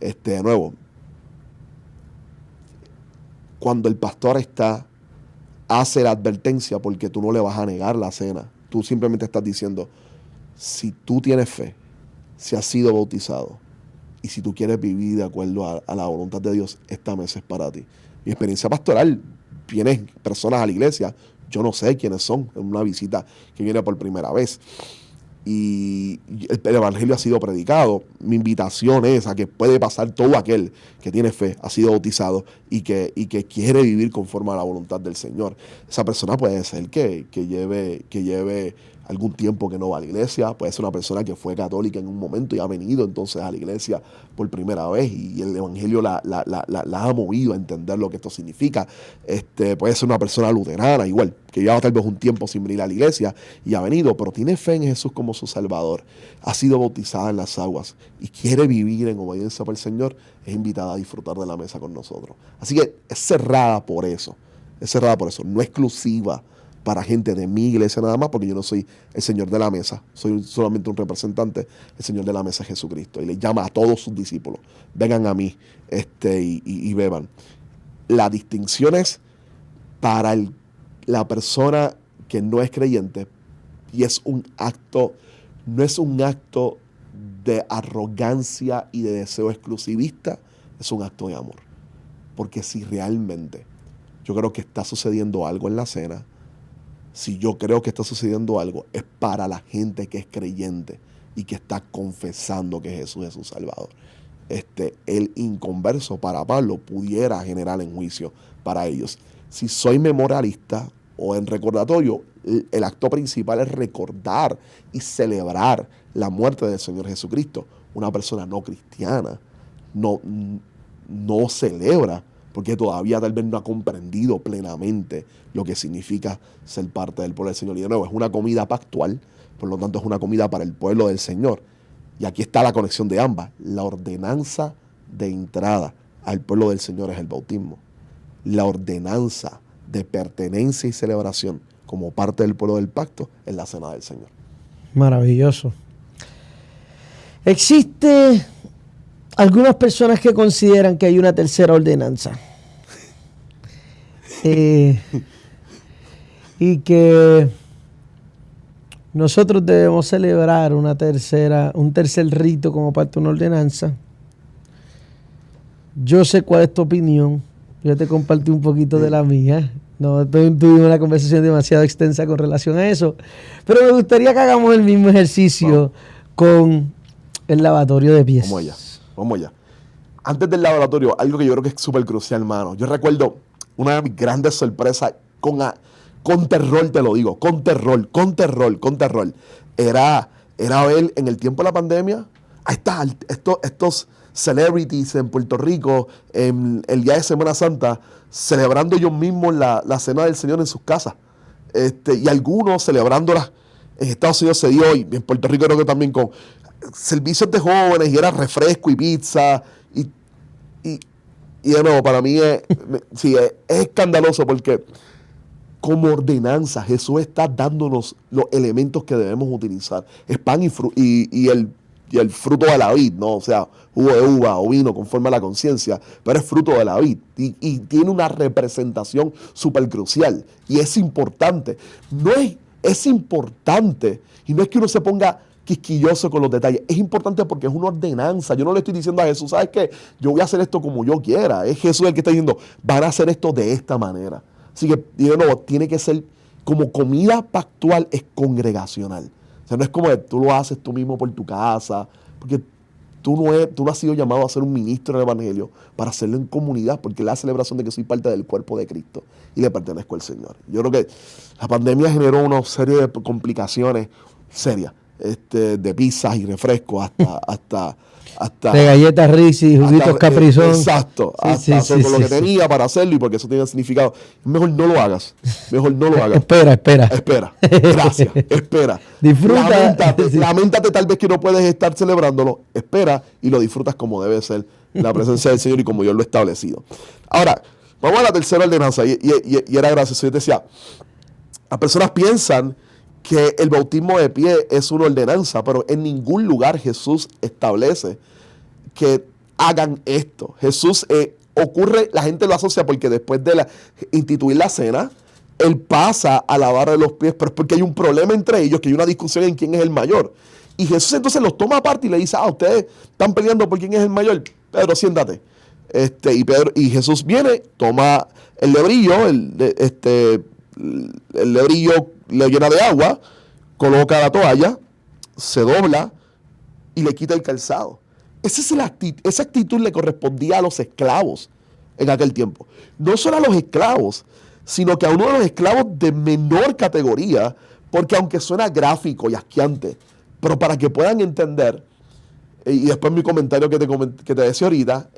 [SPEAKER 2] De nuevo, cuando el pastor hace la advertencia, porque tú no le vas a negar la cena. Tú simplemente estás diciendo, si tú tienes fe, si has sido bautizado, y si tú quieres vivir de acuerdo a la voluntad de Dios, esta mesa es para ti. Mi experiencia pastoral, vienen personas a la iglesia, yo no sé quiénes son, en una visita que viene por primera vez. Y el evangelio ha sido predicado. Mi invitación es a que puede pasar todo aquel que tiene fe, ha sido bautizado y que quiere vivir conforme a la voluntad del Señor. Esa persona puede ser que lleve algún tiempo que no va a la iglesia, puede ser una persona que fue católica en un momento y ha venido entonces a la iglesia por primera vez y el evangelio la ha movido a entender lo que esto significa. Puede ser una persona luterana igual, que lleva tal vez un tiempo sin venir a la iglesia y ha venido, pero tiene fe en Jesús como su Salvador, ha sido bautizada en las aguas y quiere vivir en obediencia para el Señor, es invitada a disfrutar de la mesa con nosotros. Así que es cerrada por eso, no exclusiva para gente de mi iglesia nada más, porque yo no soy el Señor de la mesa, soy solamente un representante. El Señor de la mesa es Jesucristo, y le llama a todos sus discípulos, vengan a mí y beban. La distinción es para la persona que no es creyente, y es un acto, no es un acto de arrogancia y de deseo exclusivista, es un acto de amor. Porque si realmente yo creo que está sucediendo algo en la cena, si yo creo que está sucediendo algo, es para la gente que es creyente y que está confesando que Jesús es su Salvador. El inconverso para Pablo pudiera generar en juicio para ellos. Si soy memorialista o en recordatorio, el acto principal es recordar y celebrar la muerte del Señor Jesucristo. Una persona no cristiana no celebra, porque todavía tal vez no ha comprendido plenamente lo que significa ser parte del pueblo del Señor. Y de nuevo, es una comida pactual, por lo tanto es una comida para el pueblo del Señor. Y aquí está la conexión de ambas. La ordenanza de entrada al pueblo del Señor es el bautismo. La ordenanza de pertenencia y celebración como parte del pueblo del pacto es la cena del Señor.
[SPEAKER 1] Maravilloso. Existe algunas personas que consideran que hay una tercera ordenanza. Y que nosotros debemos celebrar un tercer rito como parte de una ordenanza. Yo sé cuál es tu opinión. Yo te compartí un poquito de la mía. No tuvimos una conversación demasiado extensa con relación a eso. Pero me gustaría que hagamos el mismo ejercicio con el lavatorio de pies.
[SPEAKER 2] Vamos allá. Antes del lavatorio, algo que yo creo que es súper crucial, hermano. Yo recuerdo una de mis grandes sorpresas con terror, te lo digo, con terror. Era ver en el tiempo de la pandemia, ahí está, estos celebrities en Puerto Rico, en el día de Semana Santa, celebrando ellos mismos la cena del Señor en sus casas. Y algunos celebrándola en Estados Unidos se dio, y en Puerto Rico creo que también con servicios de jóvenes, y era refresco y pizza, y de nuevo, para mí es escandaloso, porque como ordenanza Jesús está dándonos los elementos que debemos utilizar. Es pan y el fruto de la vid, ¿no? O sea, jugo de uva o vino conforme a la conciencia, pero es fruto de la vid y tiene una representación súper crucial y es importante. Es importante, y no es que uno se ponga quisquilloso con los detalles, es importante porque es una ordenanza. Yo no le estoy diciendo a Jesús, ¿sabes qué? Yo voy a hacer esto como yo quiera. Es Jesús el que está diciendo, van a hacer esto de esta manera. Así que, de nuevo, tiene que ser como comida pactual, es congregacional. O sea, no es como que tú lo haces tú mismo por tu casa, porque tú no has sido llamado a ser un ministro del Evangelio para hacerlo en comunidad, porque es la celebración de que soy parte del cuerpo de Cristo y le pertenezco al Señor. Yo creo que la pandemia generó una serie de complicaciones serias, de pizzas y refrescos hasta
[SPEAKER 1] de galletas Ritz y juguitos Capri Sun.
[SPEAKER 2] Exacto, hacer con lo que tenía para hacerlo y porque eso tiene significado. Mejor no lo hagas. Espera. Gracias, espera.
[SPEAKER 1] Disfruta.
[SPEAKER 2] Lamentate tal vez que no puedes estar celebrándolo. Espera y lo disfrutas como debe ser la presencia del Señor y como Dios lo ha establecido. Ahora, vamos a la tercera ordenanza y era gracioso. Yo te decía, las personas piensan que el bautismo de pie es una ordenanza, pero en ningún lugar Jesús establece que hagan esto. Jesús ocurre, la gente lo asocia porque después de instituir la cena, Él pasa a lavar los pies, pero es porque hay un problema entre ellos, que hay una discusión en quién es el mayor. Y Jesús entonces los toma aparte y le dice, ustedes están peleando por quién es el mayor. Pedro, siéntate. Y Jesús viene, toma el lebrillo, el lebrillo le llena de agua, coloca la toalla, se dobla y le quita el calzado. Esa actitud le correspondía a los esclavos en aquel tiempo. No solo a los esclavos, sino que a uno de los esclavos de menor categoría, Porque aunque suena gráfico y asqueante, pero para que puedan entender, y después mi comentario que te decía ahorita,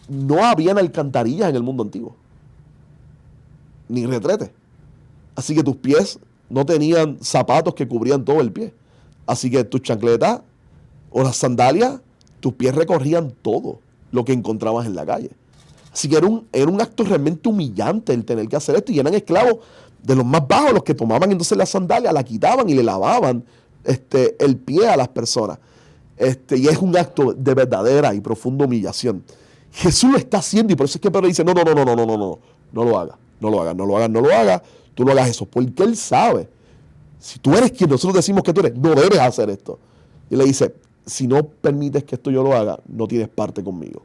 [SPEAKER 2] no habían alcantarillas en el mundo antiguo, ni retretes. Así que tus pies no tenían zapatos que cubrían todo el pie. Así que tus chancletas o las sandalias, tus pies recorrían todo lo que encontrabas en la calle. Así que era un acto realmente humillante el tener que hacer esto. Y eran esclavos de los más bajos, los que tomaban entonces la sandalia, la quitaban y le lavaban el pie a las personas. Y es un acto de verdadera y profunda humillación. Jesús lo está haciendo y por eso es que Pedro dice, no lo hagas, tú no hagas eso, porque Él sabe, si tú eres quien nosotros decimos que tú eres, no debes hacer esto. Y le dice, si no permites que esto yo lo haga, no tienes parte conmigo.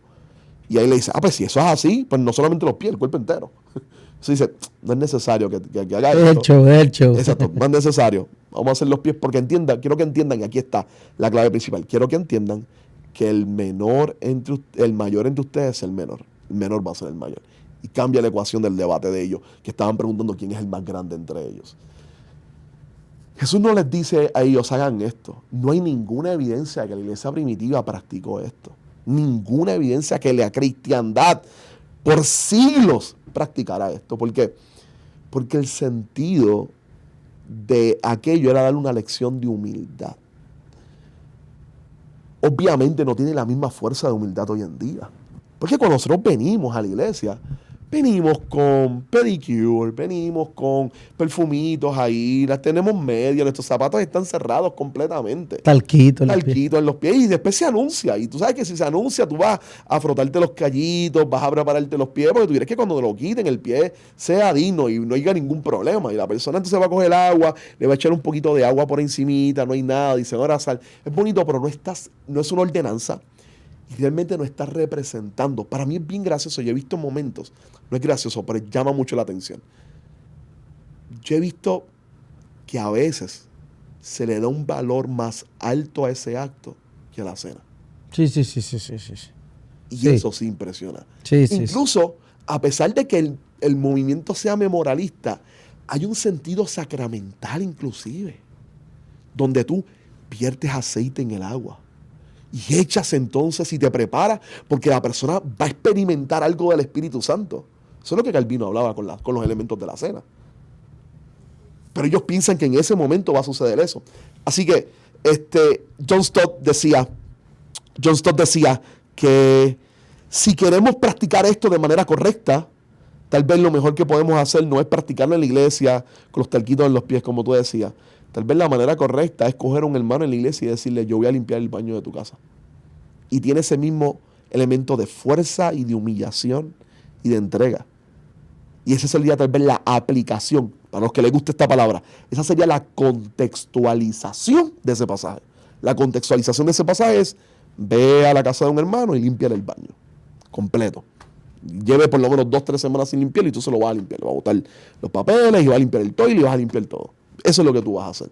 [SPEAKER 2] Y ahí le dice, pues si eso es así, pues no solamente los pies, el cuerpo entero. Entonces dice, no es necesario que haga esto.
[SPEAKER 1] Hecho.
[SPEAKER 2] Exacto, no es necesario. Vamos a hacer los pies porque quiero que entiendan, y aquí está la clave principal, quiero que entiendan que el mayor entre ustedes es el menor. El menor va a ser el mayor. Y cambia la ecuación del debate de ellos, que estaban preguntando quién es el más grande entre ellos. Jesús no les dice a ellos, hagan esto. No hay ninguna evidencia de que la iglesia primitiva practicó esto. Ninguna evidencia que la cristiandad por siglos practicara esto. ¿Por qué? Porque el sentido de aquello era darle una lección de humildad. Obviamente no tiene la misma fuerza de humildad hoy en día. Porque cuando nosotros venimos a la iglesia, venimos con pedicure, venimos con perfumitos ahí, las tenemos medias, nuestros zapatos están cerrados completamente.
[SPEAKER 1] Talquito
[SPEAKER 2] en los pies. Y después se anuncia. Y tú sabes que si se anuncia, tú vas a frotarte los callitos, vas a prepararte los pies, porque tú quieres que cuando te lo quiten el pie sea digno y no haya ningún problema. Y la persona entonces va a coger el agua, le va a echar un poquito de agua por encimita, no hay nada, dice, ahora sal. Es bonito, pero no es una ordenanza. Y realmente no estás representando. Para mí es bien gracioso. Yo he visto momentos, no es gracioso, pero llama mucho la atención. Yo he visto que a veces se le da un valor más alto a ese acto que a la cena.
[SPEAKER 1] Sí.
[SPEAKER 2] Y eso sí impresiona. Incluso, a pesar de que el movimiento sea memorialista, hay un sentido sacramental inclusive, donde tú viertes aceite en el agua. Y echas entonces y te preparas, porque la persona va a experimentar algo del Espíritu Santo. Eso es lo que Calvino hablaba con los elementos de la cena. Pero ellos piensan que en ese momento va a suceder eso. Así que John Stott decía que si queremos practicar esto de manera correcta, tal vez lo mejor que podemos hacer no es practicarlo en la iglesia con los talquitos en los pies, como tú decías. Tal vez la manera correcta es coger a un hermano en la iglesia y decirle, yo voy a limpiar el baño de tu casa. Y tiene ese mismo elemento de fuerza y de humillación y de entrega. Y esa sería tal vez la aplicación, para los que les guste esta palabra, esa sería la contextualización de ese pasaje. La contextualización de ese pasaje es, ve a la casa de un hermano y límpiale el baño, completo. Lleve por lo menos 2-3 semanas sin limpiarlo y tú se lo vas a limpiar. Le vas a botar los papeles y vas a limpiar el toile y vas a limpiar todo. Eso es lo que tú vas a hacer.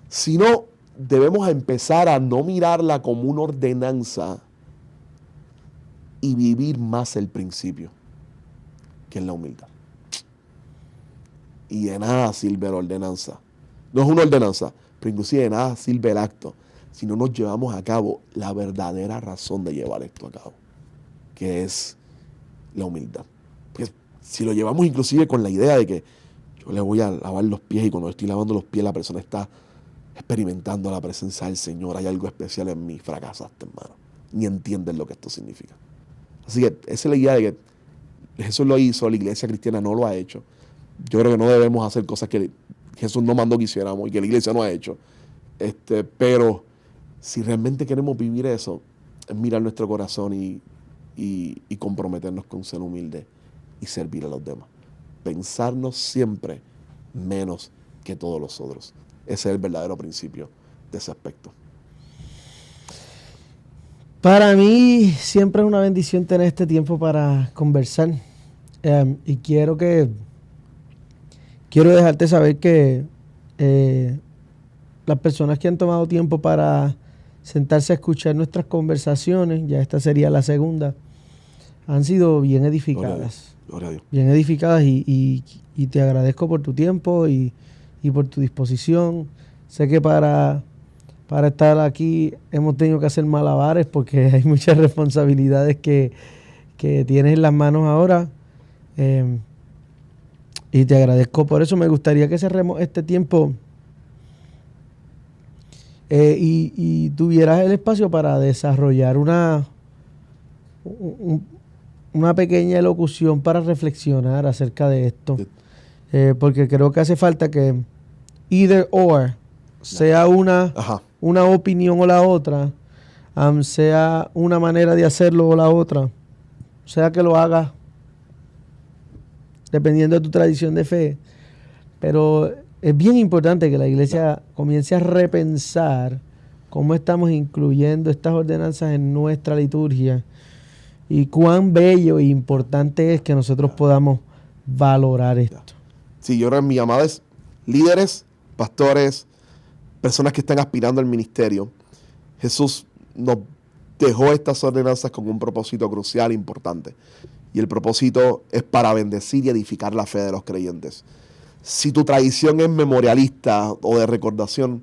[SPEAKER 2] Si no, debemos empezar a no mirarla como una ordenanza y vivir más el principio, que es la humildad. Y de nada sirve la ordenanza. No es una ordenanza, pero inclusive de nada sirve el acto si no nos llevamos a cabo la verdadera razón de llevar esto a cabo, que es la humildad. Pues si lo llevamos inclusive con la idea de que yo le voy a lavar los pies y cuando estoy lavando los pies la persona está experimentando la presencia del Señor, hay algo especial en mí, fracasaste, hermano. Ni entienden lo que esto significa. Así que esa es la idea de que Jesús lo hizo, la iglesia cristiana no lo ha hecho. Yo creo que no debemos hacer cosas que Jesús no mandó que hiciéramos y que la iglesia no ha hecho. Pero si realmente queremos vivir eso, es mirar nuestro corazón y comprometernos con ser humildes y servir a los demás. Pensarnos siempre menos que todos los otros. Ese es el verdadero principio de ese aspecto.
[SPEAKER 1] Para mí siempre es una bendición tener este tiempo para conversar. Y quiero dejarte saber que las personas que han tomado tiempo para sentarse a escuchar nuestras conversaciones, ya esta sería la segunda, han sido bien edificadas.
[SPEAKER 2] Gloria a Dios.
[SPEAKER 1] Bien edificadas y te agradezco por tu tiempo y y por tu disposición. Sé que para estar aquí hemos tenido que hacer malabares porque hay muchas responsabilidades que tienes en las manos ahora. Y te agradezco por eso. Me gustaría que cerremos este tiempo y tuvieras el espacio para desarrollar una pequeña elocución para reflexionar acerca de esto. Porque creo que hace falta que either or sea una opinión o la otra, sea una manera de hacerlo o la otra, sea que lo hagas dependiendo de tu tradición de fe. Pero es bien importante que la iglesia comience a repensar cómo estamos incluyendo estas ordenanzas en nuestra liturgia y cuán bello e importante es que nosotros podamos valorar esto.
[SPEAKER 2] Sí, yo creo que mi llamada es líderes, pastores, personas que están aspirando al ministerio. Jesús nos dejó estas ordenanzas con un propósito crucial e importante. Y el propósito es para bendecir y edificar la fe de los creyentes. Si tu tradición es memorialista o de recordación,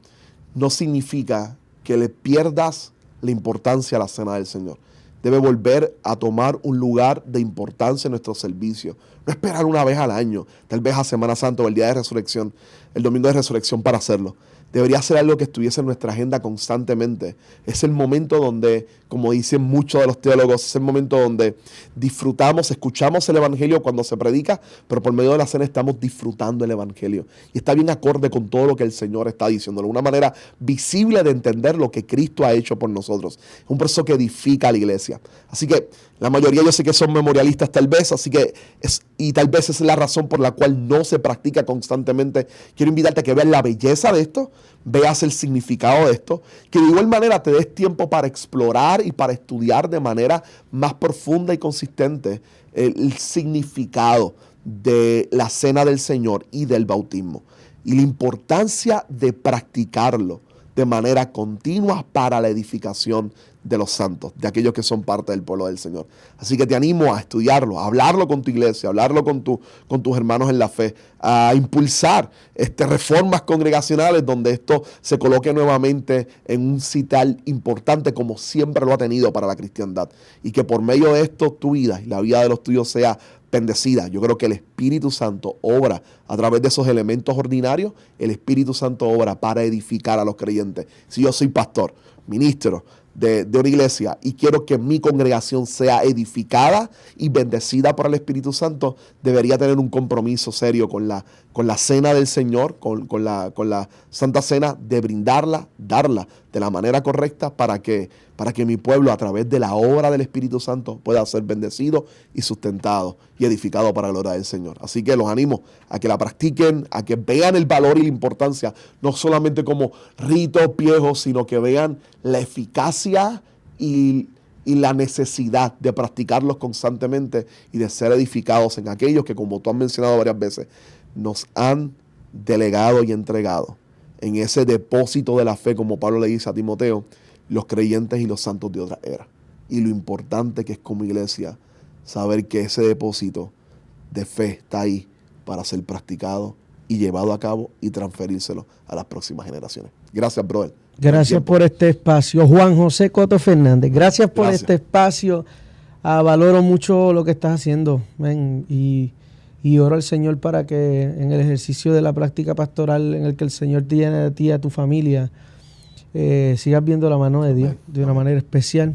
[SPEAKER 2] no significa que le pierdas la importancia a la cena del Señor. Debe volver a tomar un lugar de importancia en nuestro servicio. No esperar una vez al año, tal vez a Semana Santa o el día de resurrección, el domingo de resurrección para hacerlo. Debería ser algo que estuviese en nuestra agenda constantemente. Es el momento donde, como dicen muchos de los teólogos, es el momento donde disfrutamos, escuchamos el Evangelio cuando se predica, pero por medio de la cena estamos disfrutando el Evangelio. Y está bien acorde con todo lo que el Señor está diciendo, una manera visible de entender lo que Cristo ha hecho por nosotros. Es un proceso que edifica a la iglesia. Así que la mayoría yo sé que son memorialistas tal vez, y tal vez es la razón por la cual no se practica constantemente. Quiero invitarte a que veas la belleza de esto, veas el significado de esto, que de igual manera te des tiempo para explorar y para estudiar de manera más profunda y consistente el significado de la cena del Señor y del bautismo y la importancia de practicarlo de manera continua para la edificación de los santos, de aquellos que son parte del pueblo del Señor. Así que te animo a estudiarlo, a hablarlo con tu iglesia, a hablarlo con tus hermanos en la fe, a impulsar reformas congregacionales donde esto se coloque nuevamente en un sitial importante como siempre lo ha tenido para la cristiandad. Y que por medio de esto tu vida y la vida de los tuyos sea bendecida. Yo creo que el Espíritu Santo obra a través de esos elementos ordinarios. El Espíritu Santo obra para edificar a los creyentes. Si yo soy pastor, ministro de una iglesia y quiero que mi congregación sea edificada y bendecida por el Espíritu Santo, debería tener un compromiso serio con la cena del Señor, con la Santa Cena, de brindarla, darla de la manera correcta para que mi pueblo, a través de la obra del Espíritu Santo, pueda ser bendecido y sustentado y edificado para la gloria del Señor. Así que los animo a que la practiquen, a que vean el valor y la importancia, no solamente como ritos viejos, sino que vean la eficacia y la necesidad de practicarlos constantemente y de ser edificados en aquellos que, como tú has mencionado varias veces, nos han delegado y entregado en ese depósito de la fe, como Pablo le dice a Timoteo, los creyentes y los santos de otra era. Y lo importante que es como iglesia saber que ese depósito de fe está ahí para ser practicado y llevado a cabo y transferírselo a las próximas generaciones. Gracias, brother.
[SPEAKER 1] Gracias por este espacio. Juan José Coto Fernández, gracias por este espacio. Valoro mucho lo que estás haciendo, man, y oro al Señor para que en el ejercicio de la práctica pastoral en el que el Señor tiene a ti y a tu familia, sigas viendo la mano de Dios de una manera especial.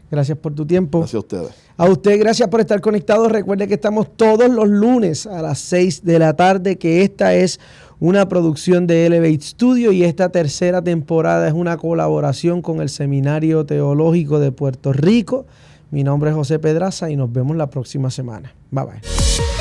[SPEAKER 1] Gracias por tu tiempo.
[SPEAKER 2] Gracias a ustedes.
[SPEAKER 1] A usted, gracias por estar conectados. Recuerde que estamos todos los lunes a las 6 de la tarde, que esta es una producción de Elevate Studio y esta tercera temporada es una colaboración con el Seminario Teológico de Puerto Rico. Mi nombre es José Pedraza y nos vemos la próxima semana. Bye bye.